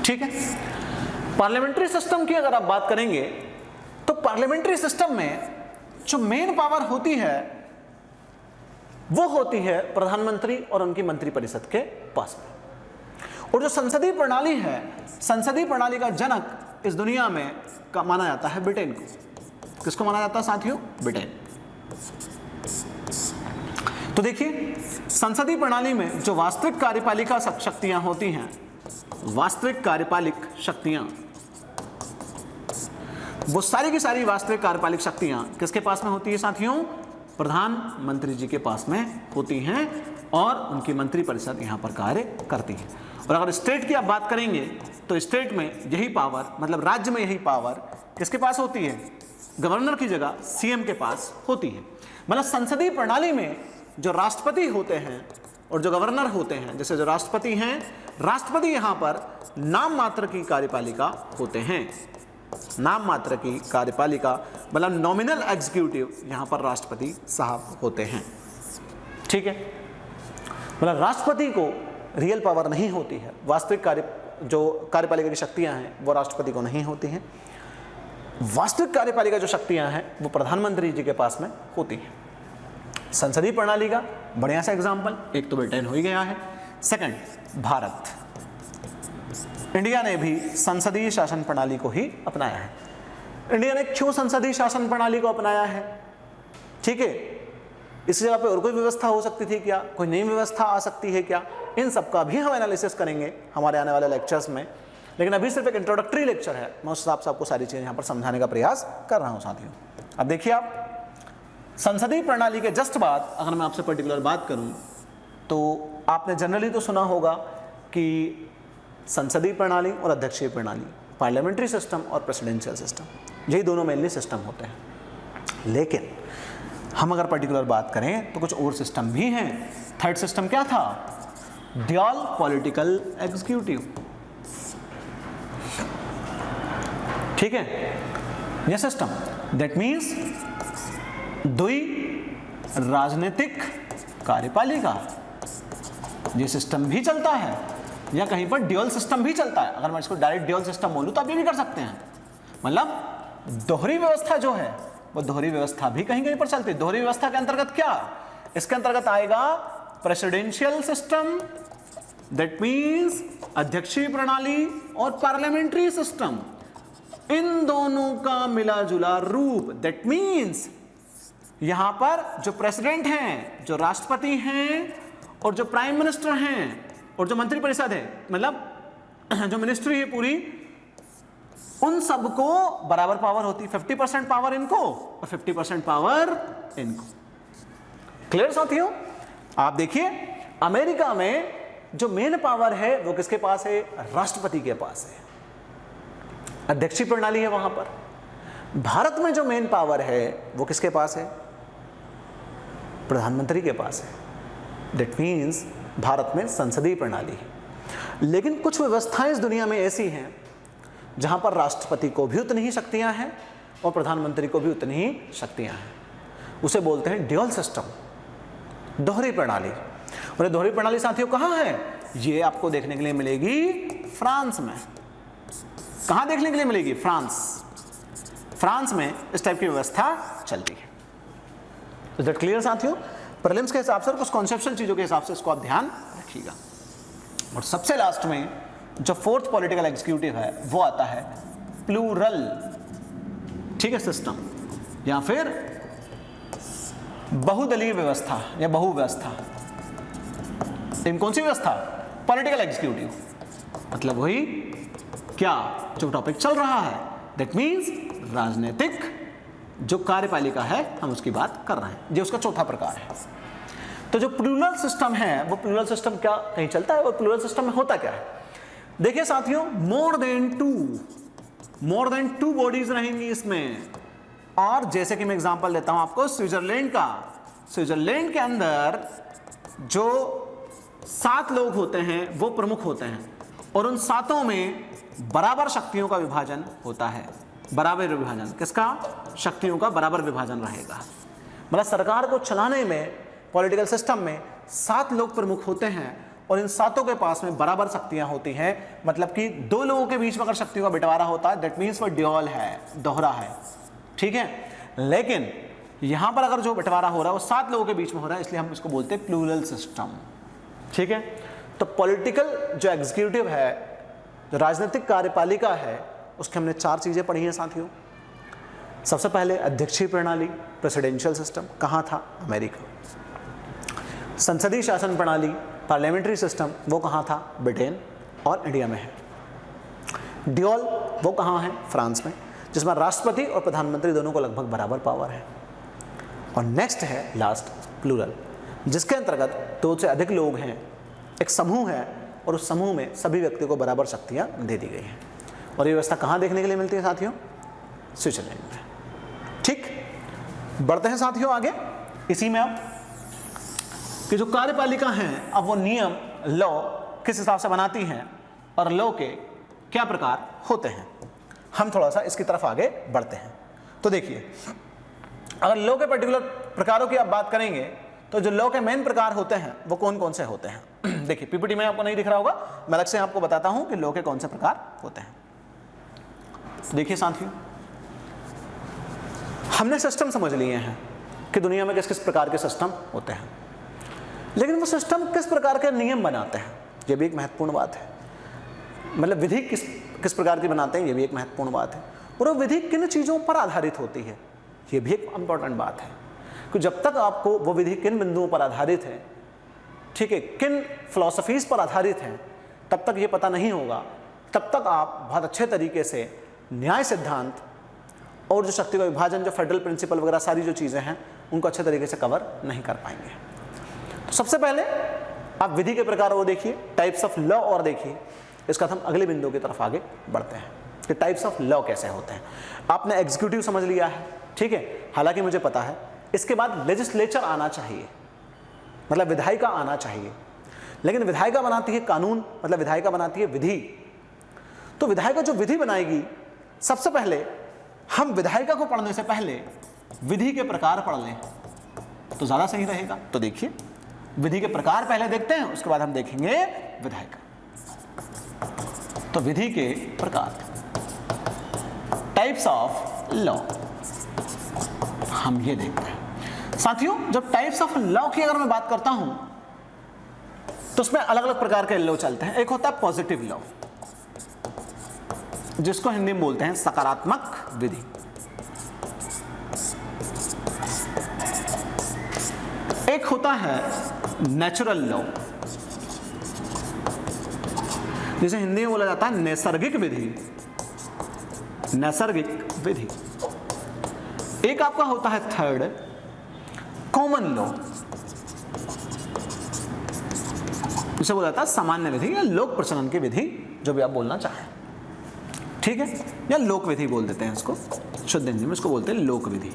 ठीक है, पार्लियामेंट्री सिस्टम की अगर आप बात करेंगे तो पार्लियामेंट्री सिस्टम में जो मेन पावर होती है वो होती है प्रधानमंत्री और उनकी मंत्रिपरिषद के पास में। और जो संसदीय प्रणाली है, संसदीय प्रणाली का जनक इस दुनिया में का माना जाता है ब्रिटेन को। किसको माना जाता है साथियों? ब्रिटेन। तो देखिए, संसदीय प्रणाली में जो वास्तविक कार्यपालिका शक्तियां होती हैं, वास्तविक कार्यपालिक शक्तियां, वो सारी की सारी वास्तविक कार्यपालिक शक्तियां किसके पास में होती है साथियों? प्रधानमंत्री जी के पास में होती हैं, और उनकी मंत्रिपरिषद यहां पर कार्य करती है। और अगर स्टेट की आप बात करेंगे तो स्टेट में यही पावर, मतलब राज्य में यही पावर किसके पास होती है? गवर्नर की जगह सीएम के पास होती है। मतलब संसदीय प्रणाली में जो राष्ट्रपति होते हैं और जो गवर्नर होते हैं, जैसे जो राष्ट्रपति हैं, राष्ट्रपति यहां पर नाम मात्र की कार्यपालिका होते हैं। नाम मात्र की कार्यपालिका मतलब नॉमिनल एग्जीक्यूटिव यहां पर राष्ट्रपति साहब होते हैं। ठीक है, मतलब राष्ट्रपति को रियल पावर नहीं होती है, वास्तविक जो कार्यपालिका की शक्तियां हैं वो राष्ट्रपति को नहीं होती हैं। वास्तविक कार्यपालिका जो शक्तियां हैं वो प्रधानमंत्री जी के पास में होती हैं। संसदीय प्रणाली का बढ़िया सा एग्जाम्पल एक तो ब्रिटेन हो ही गया है। सेकंड, भारत, इंडिया ने भी संसदीय शासन प्रणाली को ही अपनाया है। इंडिया ने क्यों संसदीय शासन प्रणाली को अपनाया है? ठीक है, इस जगह पे और कोई व्यवस्था हो सकती थी क्या? कोई नई व्यवस्था आ सकती है क्या? इन सब का भी हम एनालिसिस करेंगे हमारे आने वाले लेक्चर्स में, लेकिन अभी सिर्फ एक इंट्रोडक्टरी लेक्चर है। मैं उस हिसाब से आपको सारी चीज़ें यहाँ पर समझाने का प्रयास कर रहा हूँ साथियों। अब देखिए, आप संसदीय प्रणाली के जस्ट बाद अगर मैं आपसे पर्टिकुलर बात करूँ तो आपने जनरली तो सुना होगा कि संसदीय प्रणाली और अध्यक्षीय प्रणाली, पार्लियामेंट्री सिस्टम और प्रेसिडेंशियल सिस्टम, यही दोनों मेनली सिस्टम होते हैं। लेकिन हम अगर पर्टिकुलर बात करें तो कुछ और सिस्टम भी हैं। थर्ड सिस्टम क्या था? Dual political executive. ठीक है, यह सिस्टम दैट मीन्स द्वि राजनीतिक कार्यपालिका, ये सिस्टम भी चलता है, या कहीं पर ड्यूअल सिस्टम भी चलता है। अगर मैं इसको डायरेक्ट ड्यूअल सिस्टम बोलूं तो आप ये भी कर सकते हैं। मतलब दोहरी व्यवस्था जो है वो दोहरी व्यवस्था भी कहीं कहीं पर चलती है। दोहरी व्यवस्था के अंतर्गत क्या? इसके अंतर्गत आएगा प्रेसिडेंशियल सिस्टम, दैट मीन्स अध्यक्षीय प्रणाली, और पार्लियामेंट्री सिस्टम, इन दोनों का मिला जुला रूप। दैट मीन्स यहां पर जो प्रेसिडेंट हैं, जो राष्ट्रपति हैं, और जो प्राइम मिनिस्टर हैं, और जो मंत्रिपरिषद है, मतलब जो मिनिस्ट्री है पूरी, उन सबको बराबर पावर होती है। 50% पावर इनको और 50% पावर इनको। क्लियर साथियों? आप देखिए, अमेरिका में जो मेन पावर है वो किसके पास है? राष्ट्रपति के पास है, अध्यक्षीय प्रणाली है वहां पर। भारत में जो मेन पावर है वो किसके पास है? प्रधानमंत्री के पास है। दैट मीन्स भारत में संसदीय प्रणाली है। लेकिन कुछ व्यवस्थाएं इस दुनिया में ऐसी हैं जहां पर राष्ट्रपति को भी उतनी ही शक्तियां हैं और प्रधानमंत्री को भी उतनी ही शक्तियां हैं। उसे बोलते हैं ड्यूअल सिस्टम, दोहरी प्रणाली। और दोहरी प्रणाली साथियों कहां है? ये आपको देखने के लिए मिलेगी फ्रांस में। कहां देखने के लिए मिलेगी? फ्रांस। फ्रांस में इस टाइप की व्यवस्था चलती है। तो दैट क्लियर साथियों? प्रीलिम्स के हिसाब से और कुछ कॉन्सेप्चुअल चीजों के हिसाब से इसको आप ध्यान रखिएगा। और सबसे लास्ट में जो फोर्थ पॉलिटिकल एग्जीक्यूटिव है वो आता है प्लूरल, ठीक है, सिस्टम, या फिर बहुदलीय व्यवस्था या बहुव्यवस्था। इन कौन सी व्यवस्था? Political executive. मतलब वही क्या जो टॉपिक चल रहा है, दैट मीन्स राजनीतिक जो कार्यपालिका है, हम उसकी बात कर रहे हैं। ये उसका चौथा प्रकार है। तो जो प्लूरल सिस्टम है वो प्लूरल सिस्टम क्या कहीं चलता है? और प्लूरल सिस्टम में होता क्या है? देखिए साथियों, मोर देन टू बॉडीज रहेंगी इसमें। और जैसे कि मैं एग्जांपल देता हूं आपको स्विट्जरलैंड का। स्विट्जरलैंड के अंदर जो 7 लोग होते हैं वो प्रमुख होते हैं, और उन 7 में बराबर शक्तियों का विभाजन होता है। बराबर विभाजन किसका? शक्तियों का बराबर विभाजन रहेगा। मतलब सरकार को चलाने में, पॉलिटिकल सिस्टम में 7 लोग प्रमुख होते हैं और इन 7 के पास में बराबर शक्तियां होती हैं। मतलब कि 2 लोगों के बीच में अगर शक्तियों का बंटवारा होता है, दैट मीन्स वो ड्यूअल है, दोहरा है। ठीक है, लेकिन यहां पर अगर जो बंटवारा हो रहा है वो 7 लोगों के बीच में हो रहा है, इसलिए हम इसको बोलते हैं प्लूरल सिस्टम। ठीक है, तो पॉलिटिकल जो एग्जीक्यूटिव है, जो राजनीतिक कार्यपालिका है, उसके हमने 4 चीजें पढ़ी हैं साथियों। सबसे पहले अध्यक्षीय प्रणाली, प्रेसिडेंशियल सिस्टम, कहाँ था? अमेरिका। संसदीय शासन प्रणाली, पार्लियामेंट्री सिस्टम, वो कहाँ था? ब्रिटेन और इंडिया में है। ड्यूअल वो कहाँ है? फ्रांस में, जिसमें राष्ट्रपति और प्रधानमंत्री दोनों को लगभग बराबर पावर है। और नेक्स्ट है लास्ट प्लूरल, जिसके अंतर्गत 2 से अधिक लोग हैं, एक समूह है, और उस समूह में सभी व्यक्तियों को बराबर शक्तियाँ दे दी गई हैं। और ये व्यवस्था कहाँ देखने के लिए मिलती है साथियों? स्विट्जरलैंड में। बढ़ते हैं साथियों आगे इसी में अब कि जो कार्यपालिका हैं अब वो नियम लॉ किस हिसाब से बनाती हैं और लॉ के क्या प्रकार होते हैं। हम थोड़ा सा इसकी तरफ आगे बढ़ते हैं। तो देखिए, अगर लॉ के पर्टिकुलर प्रकारों की आप बात करेंगे तो जो लॉ के मेन प्रकार होते हैं वो कौन कौन से होते हैं। देखिए पीपीटी में आपको नहीं दिख रहा होगा, मैं अलग से आपको बताता हूं कि लॉ के कौन से प्रकार होते हैं। देखिए साथियों, हमने सिस्टम समझ लिए हैं कि दुनिया में किस किस प्रकार के सिस्टम होते हैं, लेकिन वो सिस्टम किस प्रकार के नियम बनाते हैं ये भी एक महत्वपूर्ण बात है। मतलब विधि किस प्रकार की बनाते हैं ये भी एक महत्वपूर्ण बात है, और वो विधि किन चीज़ों पर आधारित होती है ये भी एक इंपॉर्टेंट बात है। कि जब तक आपको वो विधि किन बिंदुओं पर आधारित है, ठीक है, किन फिलॉसफीज पर आधारित है, तब तक ये पता नहीं होगा, तब तक आप बहुत अच्छे तरीके से न्याय सिद्धांत और जो शक्ति का विभाजन, जो फेडरल प्रिंसिपल वगैरह सारी जो चीज़ें हैं उनको अच्छे तरीके से कवर नहीं कर पाएंगे। तो सबसे पहले आप विधि के प्रकार वो देखिए, टाइप्स ऑफ लॉ, और देखिए इसका हम अगले बिंदु की तरफ आगे बढ़ते हैं कि टाइप्स ऑफ लॉ कैसे होते हैं। आपने एग्जीक्यूटिव समझ लिया है, ठीक है, हालांकि मुझे पता है इसके बाद लेजिस्लेचर आना चाहिए, मतलब विधायिका आना चाहिए, लेकिन विधायिका बनाती है कानून, मतलब विधायिका बनाती है विधि। तो विधायिका जो विधि बनाएगी, सबसे पहले हम विधायिका को पढ़ने से पहले विधि के प्रकार पढ़ लें तो ज्यादा सही रहेगा। तो देखिए विधि के प्रकार पहले देखते हैं, उसके बाद हम देखेंगे विधायिका। तो विधि के प्रकार, टाइप्स ऑफ लॉ, हम ये देखते हैं साथियों। जब टाइप्स ऑफ लॉ की अगर मैं बात करता हूं तो उसमें अलग अलग प्रकार के लॉ चलते हैं। एक होता है पॉजिटिव लॉ, जिसको हिंदी में बोलते हैं सकारात्मक विधि। एक होता है नेचुरल लॉ, जिसे हिंदी में बोला जाता है नैसर्गिक विधि, नैसर्गिक विधि। एक आपका होता है थर्ड कॉमन लॉ, जिसे बोला जाता है सामान्य विधि या लोक प्रचलन की विधि, जो भी आप बोलना चाहें, ठीक है, या लोक विधि बोल देते हैं इसको, शुद्ध हिंदी में इसको बोलते हैं लोक विधि।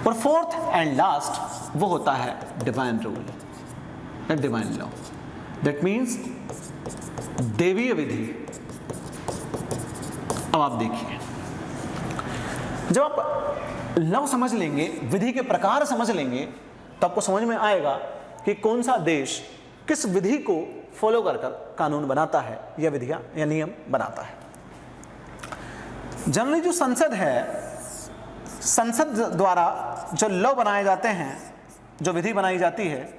और फोर्थ एंड लास्ट वो होता है डिवाइन रूल या डिवाइन लॉ, दैट मीन्स देवीय विधि। अब आप देखिए, जब आप लॉ समझ लेंगे, विधि के प्रकार समझ लेंगे, तो आपको समझ में आएगा कि कौन सा देश किस विधि को फॉलो कर कानून बनाता है या विधियां या नियम बनाता है। जनरली जो संसद है, संसद द्वारा जो लॉ बनाए जाते हैं, जो विधि बनाई जाती है,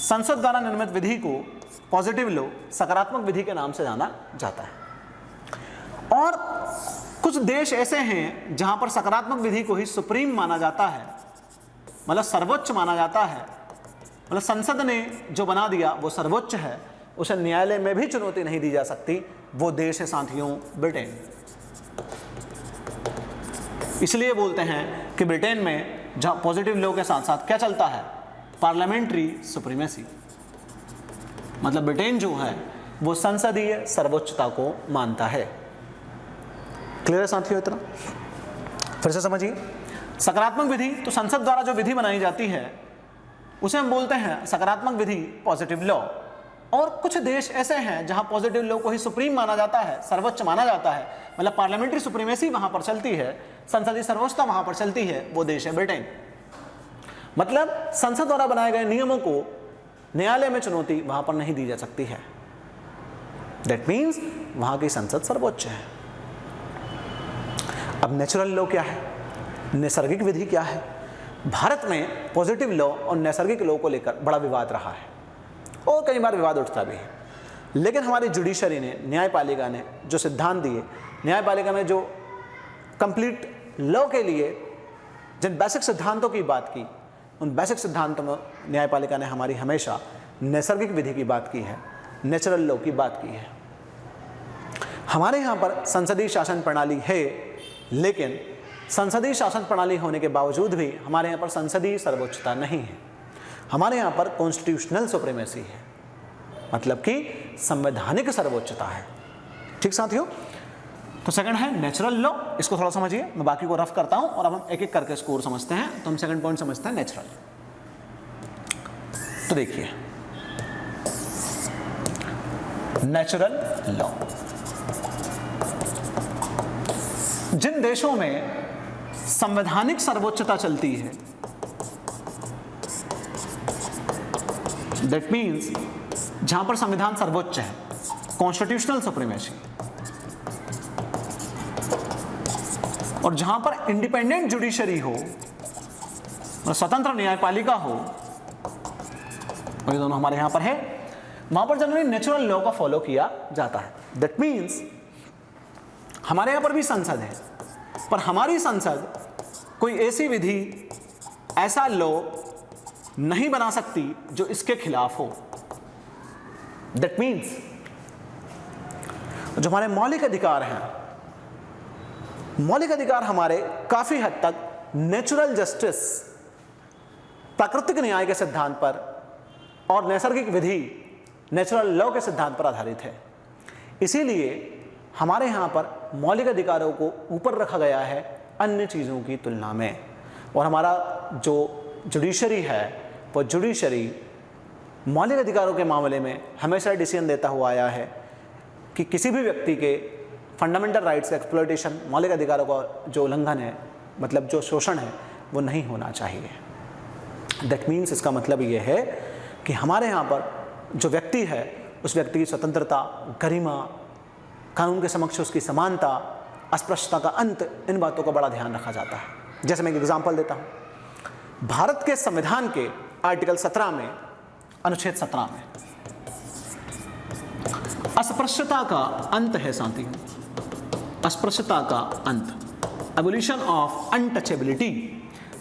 संसद द्वारा निर्मित विधि को पॉजिटिव लॉ, सकारात्मक विधि के नाम से जाना जाता है। और कुछ देश ऐसे हैं जहां पर सकारात्मक विधि को ही सुप्रीम माना जाता है, मतलब सर्वोच्च माना जाता है, मतलब संसद ने जो बना दिया वो सर्वोच्च है, उसे न्यायालय में भी चुनौती नहीं दी जा सकती। वो देश है साथियों ब्रिटेन। इसलिए बोलते हैं कि ब्रिटेन में जहां पॉजिटिव लॉ के साथ साथ क्या चलता है, पार्लियामेंट्री सुप्रीमेसी, मतलब ब्रिटेन जो है वो संसदीय सर्वोच्चता को मानता है। क्लियर है साथियों? इतना फिर से समझिए, सकारात्मक विधि, तो संसद द्वारा जो विधि बनाई जाती है उसे हम बोलते हैं सकारात्मक विधि, पॉजिटिव लॉ। और कुछ देश ऐसे हैं जहां पॉजिटिव लॉ को ही सुप्रीम माना जाता है, सर्वोच्च माना जाता है, मतलब पार्लियामेंट्री सुप्रीमेसी वहां पर चलती है, संसदीय सर्वोच्चता वहां पर चलती है, वो देश है ब्रिटेन। मतलब संसद द्वारा बनाए गए नियमों को न्यायालय में चुनौती वहां पर नहीं दी जा सकती है। दैट मीन्स वहां की संसद सर्वोच्च है। अब नेचुरल लॉ क्या है, नैसर्गिक विधि क्या है? भारत में पॉजिटिव लॉ और नैसर्गिक लॉ को लेकर बड़ा विवाद रहा है और कई बार विवाद उठता भी है, लेकिन हमारी जुडिशरी ने, न्यायपालिका ने जो सिद्धांत दिए, न्यायपालिका ने जो कंप्लीट लॉ के लिए जिन बेसिक सिद्धांतों की बात की, उन बेसिक सिद्धांतों में न्यायपालिका ने हमारी हमेशा नैसर्गिक विधि की बात की है, नेचुरल लॉ की बात की है। हमारे यहाँ पर संसदीय शासन प्रणाली है, लेकिन संसदीय शासन प्रणाली होने के बावजूद भी हमारे यहाँ पर संसदीय सर्वोच्चता नहीं है। हमारे यहाँ पर कॉन्स्टिट्यूशनल सुप्रीमेसी है, मतलब कि संवैधानिक सर्वोच्चता है। ठीक साथियों, तो सेकंड है नेचुरल लॉ, इसको थोड़ा समझिए, मैं बाकी को रफ करता हूं और अब हम एक एक करके स्कोर समझते हैं। तो हम सेकंड पॉइंट समझते हैं नेचुरल। तो देखिए नेचुरल लॉ, जिन देशों में संवैधानिक सर्वोच्चता चलती है, दैट मीन्स जहां पर संविधान सर्वोच्च है, कॉन्स्टिट्यूशनल सुप्रीमेसी, और जहां पर इंडिपेंडेंट जुडिशरी हो, स्वतंत्र न्यायपालिका हो, और ये दोनों हमारे यहां पर है, वहां पर जनरली नेचुरल लॉ का फॉलो किया जाता है। दैट मीन्स हमारे यहां पर भी संसद है, पर हमारी संसद कोई ऐसी विधि, ऐसा लॉ नहीं बना सकती जो इसके खिलाफ हो। दैट मीन्स जो हमारे मौलिक अधिकार हैं, मौलिक अधिकार हमारे काफी हद तक नेचुरल जस्टिस, प्राकृतिक न्याय के सिद्धांत पर और नैसर्गिक विधि, नेचुरल लॉ के सिद्धांत पर आधारित है। इसीलिए हमारे यहाँ पर मौलिक अधिकारों को ऊपर रखा गया है अन्य चीज़ों की तुलना में। और हमारा जो जुडिशरी है, वो जुडिशरी मौलिक अधिकारों के मामले में हमेशा डिसीजन देता हुआ आया है कि किसी भी व्यक्ति के फंडामेंटल राइट्स का एक्सप्लॉयटेशन, मौलिक अधिकारों का जो उल्लंघन है, मतलब जो शोषण है, वो नहीं होना चाहिए। दैट मीन्स इसका मतलब ये है कि हमारे यहाँ पर जो व्यक्ति है, उस व्यक्ति की स्वतंत्रता, गरिमा, कानून के समक्ष उसकी समानता, अस्पृश्यता का अंत, इन बातों का बड़ा ध्यान रखा जाता है। जैसे मैं एक एग्जाम्पल देता हूँ, भारत के संविधान के आर्टिकल 17 में, अनुच्छेद 17 में अस्पृश्यता का अंत है साथियों, अस्पृश्यता का अंत, एबोलिशन ऑफ अनटचेबिलिटी।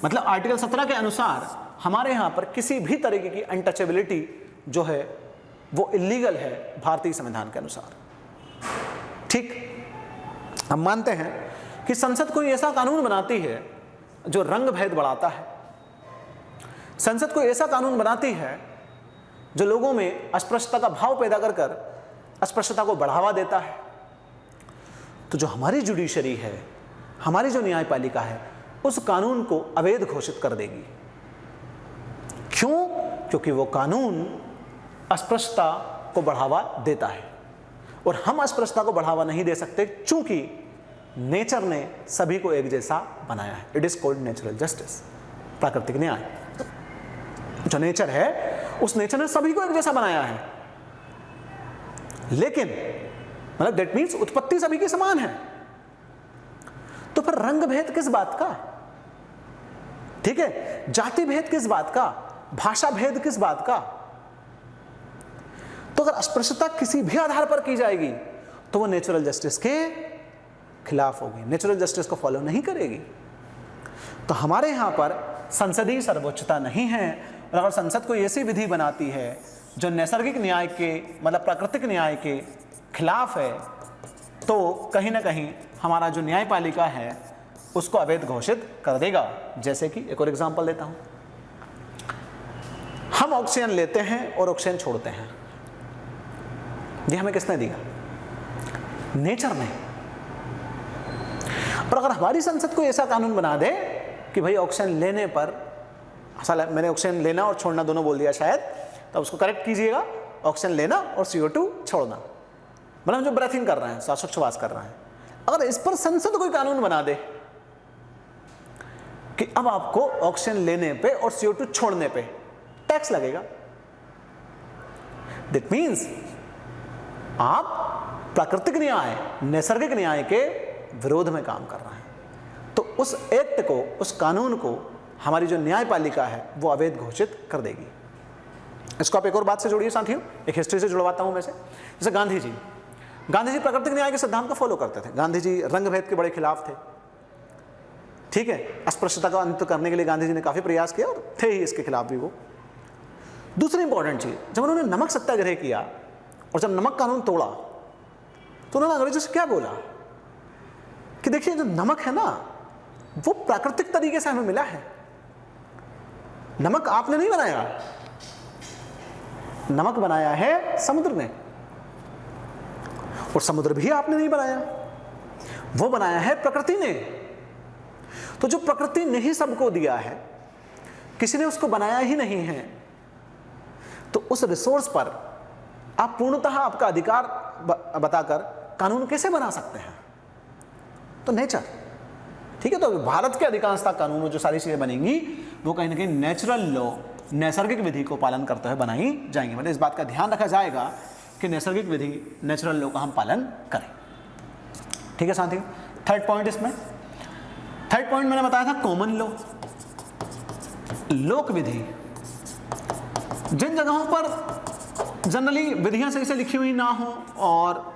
मतलब आर्टिकल 17 के अनुसार हमारे यहाँ पर किसी भी तरीके की अनटचेबिलिटी जो है वो इलीगल है भारतीय संविधान के अनुसार। ठीक, हम मानते हैं कि संसद कोई ऐसा कानून बनाती है जो रंग भेद बढ़ाता है, संसद कोई ऐसा कानून बनाती है जो लोगों में अस्पृश्यता का भाव पैदा कर कर अस्पृश्यता को बढ़ावा देता है, तो जो हमारी जुडिशरी है, हमारी जो न्यायपालिका है, उस कानून को अवैध घोषित कर देगी। क्यों? क्योंकि वो कानून अस्पृश्यता को बढ़ावा देता है और हम अस्पृश्यता को बढ़ावा नहीं दे सकते, चूंकि नेचर ने सभी को एक जैसा बनाया है। It is called natural justice, प्राकृतिक न्याय। जो नेचर है, उस नेचर ने सभी को एक जैसा बनाया है, लेकिन मतलब दैट मीन्स उत्पत्ति सभी की समान है। तो फिर रंग भेद किस बात का? ठीक है, जाति भेद किस बात का? भाषा भेद किस बात का? तो अगर अस्पृश्यता किसी भी आधार पर की जाएगी तो वो नेचुरल जस्टिस के खिलाफ होगी, नेचुरल जस्टिस को फॉलो नहीं करेगी। तो हमारे यहां पर संसदीय सर्वोच्चता नहीं है, और अगर संसद कोई ऐसी विधि बनाती है जो नैसर्गिक न्याय के, मतलब प्राकृतिक न्याय के खिलाफ है, तो कहीं ना कहीं हमारा जो न्यायपालिका है उसको अवैध घोषित कर देगा। जैसे कि एक और एग्जांपल देता हूं, हम ऑक्सीजन लेते हैं और ऑक्सीजन छोड़ते हैं, ये हमें किसने दिया? नेचर ने। और अगर हमारी संसद कोई ऐसा कानून बना दे कि भाई ऑक्सीजन लेने पर, साला मैंने ऑक्सीजन लेना और छोड़ना दोनों बोल दिया शायद, तो उसको करेक्ट कीजिएगा, ऑक्सीजन लेना और CO2 छोड़ना, मतलब हम जो ब्रेथिंग कर रहे हैं, श्वासोच्छ्वास कर रहे हैं, अगर इस पर संसद कोई कानून बना दे कि अब आपको ऑक्सीजन लेने पे और CO2 छोड़ने पे टैक्स लगेगा, दैट मीन्स आप प्राकृतिक न्याय, नैसर्गिक न्याय के विरोध में काम कर रहे हैं। तो उस एक्ट को, उस कानून को हमारी जो न्यायपालिका है वो अवैध घोषित कर देगी। इसको आप एक और बात से जोड़िए साथियों, एक हिस्ट्री से जुड़वाता हूं मैं से। जैसे गांधी जी प्राकृतिक न्याय के सिद्धांत को फॉलो करते थे। गांधी जी रंग भेद के बड़े खिलाफ थे, ठीक है, अस्पृश्यता का अंत करने के लिए गांधी जी ने काफी प्रयास किया और थे ही इसके खिलाफ भी वो। दूसरी इंपॉर्टेंट चीज, जब उन्होंने नमक सत्याग्रह किया और जब नमक कानून तोड़ा तो उन्होंने अंग्रेजों से क्या बोला कि देखिए जो नमक है ना वो प्राकृतिक तरीके से हमें मिला है, नमक आपने नहीं बनाया, नमक बनाया है समुद्र ने, और समुद्र भी आपने नहीं बनाया। वो बनाया है प्रकृति ने। तो जो प्रकृति ने ही सबको दिया है, किसी ने उसको बनाया ही नहीं है, तो उस रिसोर्स पर आप पूर्णतः आपका अधिकार बताकर कानून कैसे बना सकते हैं? तो नेचर, ठीक है। तो भारत के अधिकांशतः कानून में जो सारी चीजें बनेंगी वो कहीं ना कहीं नेचुरल लॉ, नैसर्गिक विधि को पालन करते हुए बनाई जाएंगी। मतलब इस बात का ध्यान रखा जाएगा कि नैसर्गिक विधि, नेचुरल लॉ का हम पालन करें। ठीक है साथियों। थर्ड पॉइंट, इसमें थर्ड पॉइंट मैंने बताया था कॉमन लॉ, लोक विधि। जिन जगहों पर जनरली विधियां सही से लिखी हुई ना हो और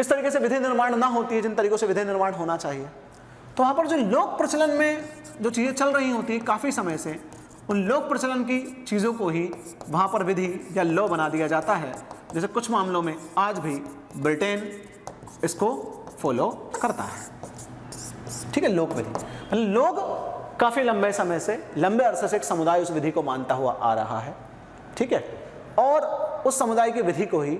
इस तरीके से विधि निर्माण ना होती है जिन तरीकों से विधि निर्माण होना चाहिए, तो वहां पर जो लोक प्रचलन में जो चीजें चल रही होती है काफी समय से, उन लोक प्रचलन की चीजों को ही वहां पर विधि या लॉ बना दिया जाता है। जैसे कुछ मामलों में आज भी ब्रिटेन इसको फॉलो करता है। ठीक है, लोक विधि। लोग काफी लंबे समय से, लंबे अरसे से एक समुदाय उस विधि को मानता हुआ आ रहा है। ठीक है, और उस समुदाय की विधि को ही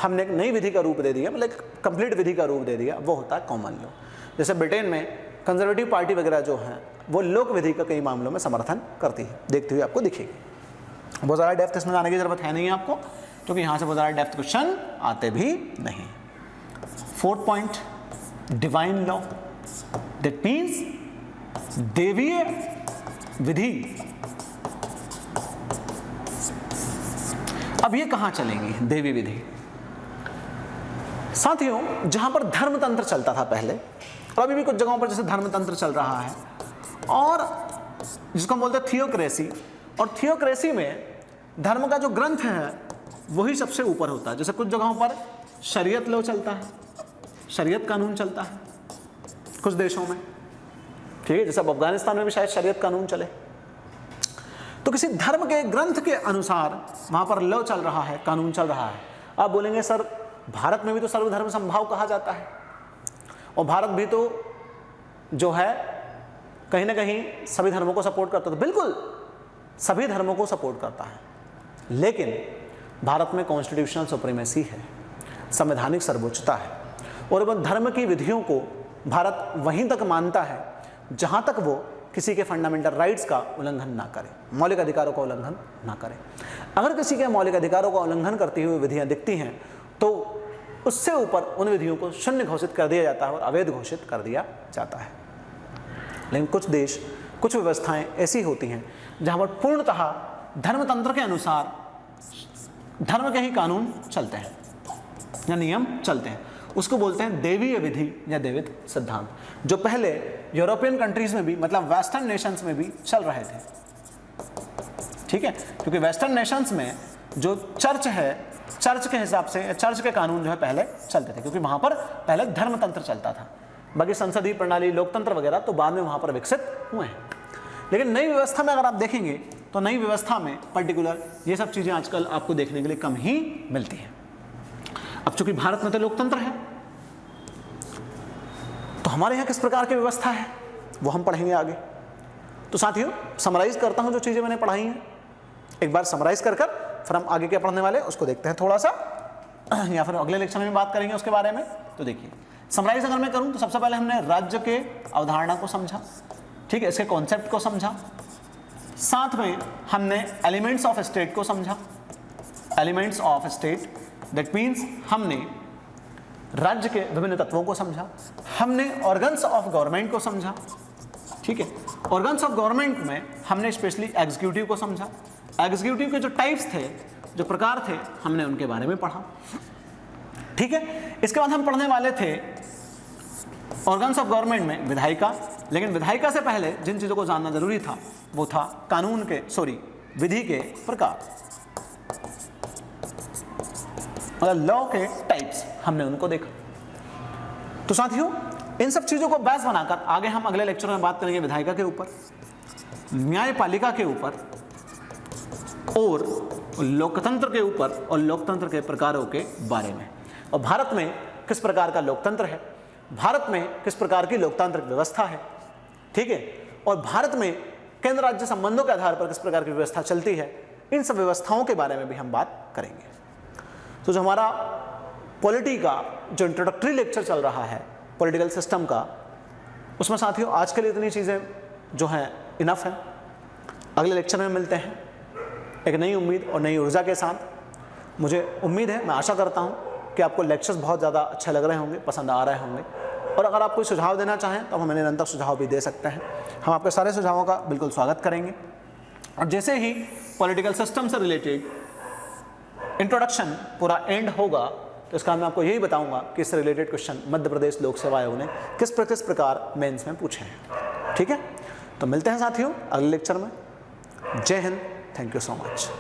हमने एक नई विधि का रूप दे दिया, मतलब कंप्लीट विधि का रूप दे दिया, वो होता है कॉमन लॉ। जैसे ब्रिटेन में कंजर्वेटिव पार्टी वगैरह जो है वो लोक विधि का कई मामलों में समर्थन करती है, देखते हुए आपको दिखेगी। बहुत ज़्यादा डेप्थ इसमें जाने की जरूरत है नहीं आपको, क्योंकि यहाँ से बहुत ज़्यादा डेप्थ क्वेश्चन आते भी नहीं। Fourth point, divine law, that means देवीय विधि। अब ये कहाँ चलेंगी देवी विधि? साथियों, जहां पर धर्मतंत्र चलता था पहले, और अभी भी कुछ जगहों पर जैसे धर्मतंत्र चल रहा है, और जिसको हम बोलते हैं थियोक्रेसी, और थियोक्रेसी में धर्म का जो ग्रंथ है वही सबसे ऊपर होता है। जैसे कुछ जगहों पर शरीयत लॉ चलता है, शरीयत कानून चलता है कुछ देशों में। ठीक है, जैसे अब अफगानिस्तान में भी शायद शरीयत कानून चले। तो किसी धर्म के ग्रंथ के अनुसार वहां पर लॉ चल रहा है, कानून चल रहा है। आप बोलेंगे सर भारत में भी तो सर्वधर्म समभाव कहा जाता है, और भारत भी तो जो है कहीं ना कहीं सभी धर्मों को सपोर्ट करता है। तो बिल्कुल सभी धर्मों को सपोर्ट करता है, लेकिन भारत में कॉन्स्टिट्यूशनल सुप्रीमेसी है, संवैधानिक सर्वोच्चता है, और वह धर्म की विधियों को भारत वहीं तक मानता है जहां तक वो किसी के फंडामेंटल राइट्स का उल्लंघन ना करे, मौलिक अधिकारों का उल्लंघन ना करे। अगर किसी के मौलिक अधिकारों का उल्लंघन करती हुई विधियां दिखती हैं तो उससे ऊपर उन विधियों को शून्य घोषित कर दिया जाता है और अवैध घोषित कर दिया जाता है। लेकिन कुछ देश, कुछ व्यवस्थाएं ऐसी होती हैं जहां पर पूर्णतः धर्मतंत्र के अनुसार धर्म के ही कानून चलते हैं या नियम चलते हैं। उसको बोलते हैं देवीय विधि या देवित सिद्धांत, जो पहले यूरोपियन कंट्रीज में भी, मतलब वेस्टर्न नेशंस में भी चल रहे थे। ठीक है, क्योंकि वेस्टर्न नेशंस में जो चर्च है, चर्च के हिसाब से, चर्च के कानून जो है पहले चलते थे, क्योंकि वहां पर पहले धर्मतंत्र चलता था। बाकी संसदीय प्रणाली, लोकतंत्र वगैरह तो बाद में वहां पर विकसित हुए हैं। लेकिन नई व्यवस्था में अगर आप देखेंगे तो नई व्यवस्था में पर्टिकुलर ये सब चीजें आजकल आपको देखने के लिए कम ही मिलती हैं। अब चूंकि भारत में तो लोकतंत्र है, तो हमारे यहाँ किस प्रकार की व्यवस्था है वो हम पढ़ेंगे आगे। तो साथियों, समराइज करता हूं जो चीजें मैंने पढ़ाई हैं, एक बार समराइज कर फिर हम आगे क्या पढ़ने वाले उसको देखते हैं थोड़ा सा, या फिर अगले लेक्चर में बात करेंगे उसके बारे में। तो देखिए, समराइज अगर मैं करूं तो सबसे पहले हमने राज्य के अवधारणा को समझा, ठीक है, इसके कॉन्सेप्ट को समझा, साथ में हमने एलिमेंट्स ऑफ स्टेट को समझा। Elements of state that means हमने राज्य के विभिन्न तत्वों को समझा, हमने ऑर्गन्स ऑफ गवर्नमेंट को समझा। ठीक है, ऑर्गन्स ऑफ गवर्नमेंट में हमने स्पेशली एग्जीक्यूटिव को समझा। एग्जीक्यूटिव के जो टाइप्स थे, जो प्रकार थे, हमने उनके बारे में पढ़ा। ठीक है, इसके बाद हम पढ़ने वाले थे ऑर्गन्स ऑफ गवर्नमेंट में विधायिका, लेकिन विधायिका से पहले जिन चीजों को जानना जरूरी था वो था कानून के, विधि के प्रकार, मतलब लॉ के टाइप्स, हमने उनको देखा। तो साथियों, इन सब चीजों को बेस बनाकर आगे हम अगले लेक्चर में बात करेंगे विधायिका के ऊपर, न्यायपालिका के ऊपर, और लोकतंत्र के ऊपर, और लोकतंत्र के प्रकारों के बारे में, और भारत में किस प्रकार का लोकतंत्र है, भारत में किस प्रकार की लोकतांत्रिक व्यवस्था है। ठीक है, और भारत में केंद्र राज्य संबंधों के आधार पर किस प्रकार की व्यवस्था चलती है, इन सब व्यवस्थाओं के बारे में भी हम बात करेंगे। तो जो हमारा पॉलिटी का जो इंट्रोडक्टरी लेक्चर चल रहा है पॉलिटिकल सिस्टम का, उसमें साथियों आज के लिए इतनी चीज़ें जो हैं इनफ हैं। अगले लेक्चर में मिलते हैं एक नई उम्मीद और नई ऊर्जा के साथ। मुझे उम्मीद है, मैं आशा करता हूँ कि आपको लेक्चर्स बहुत ज़्यादा अच्छे लग रहे होंगे, पसंद आ रहे होंगे। और अगर आप कोई सुझाव देना चाहें तो हमें निरंतर सुझाव भी दे सकते हैं। हम आपके सारे सुझावों का बिल्कुल स्वागत करेंगे। और जैसे ही पॉलिटिकल सिस्टम से रिलेटेड इंट्रोडक्शन पूरा एंड होगा तो इसका मैं आपको यही बताऊंगा कि इससे रिलेटेड क्वेश्चन मध्य प्रदेश लोक सेवा आयोग ने किस प्रकार मेंस में पूछे हैं। ठीक है, तो मिलते हैं साथियों अगले लेक्चर में। जय Hind, thank you so much.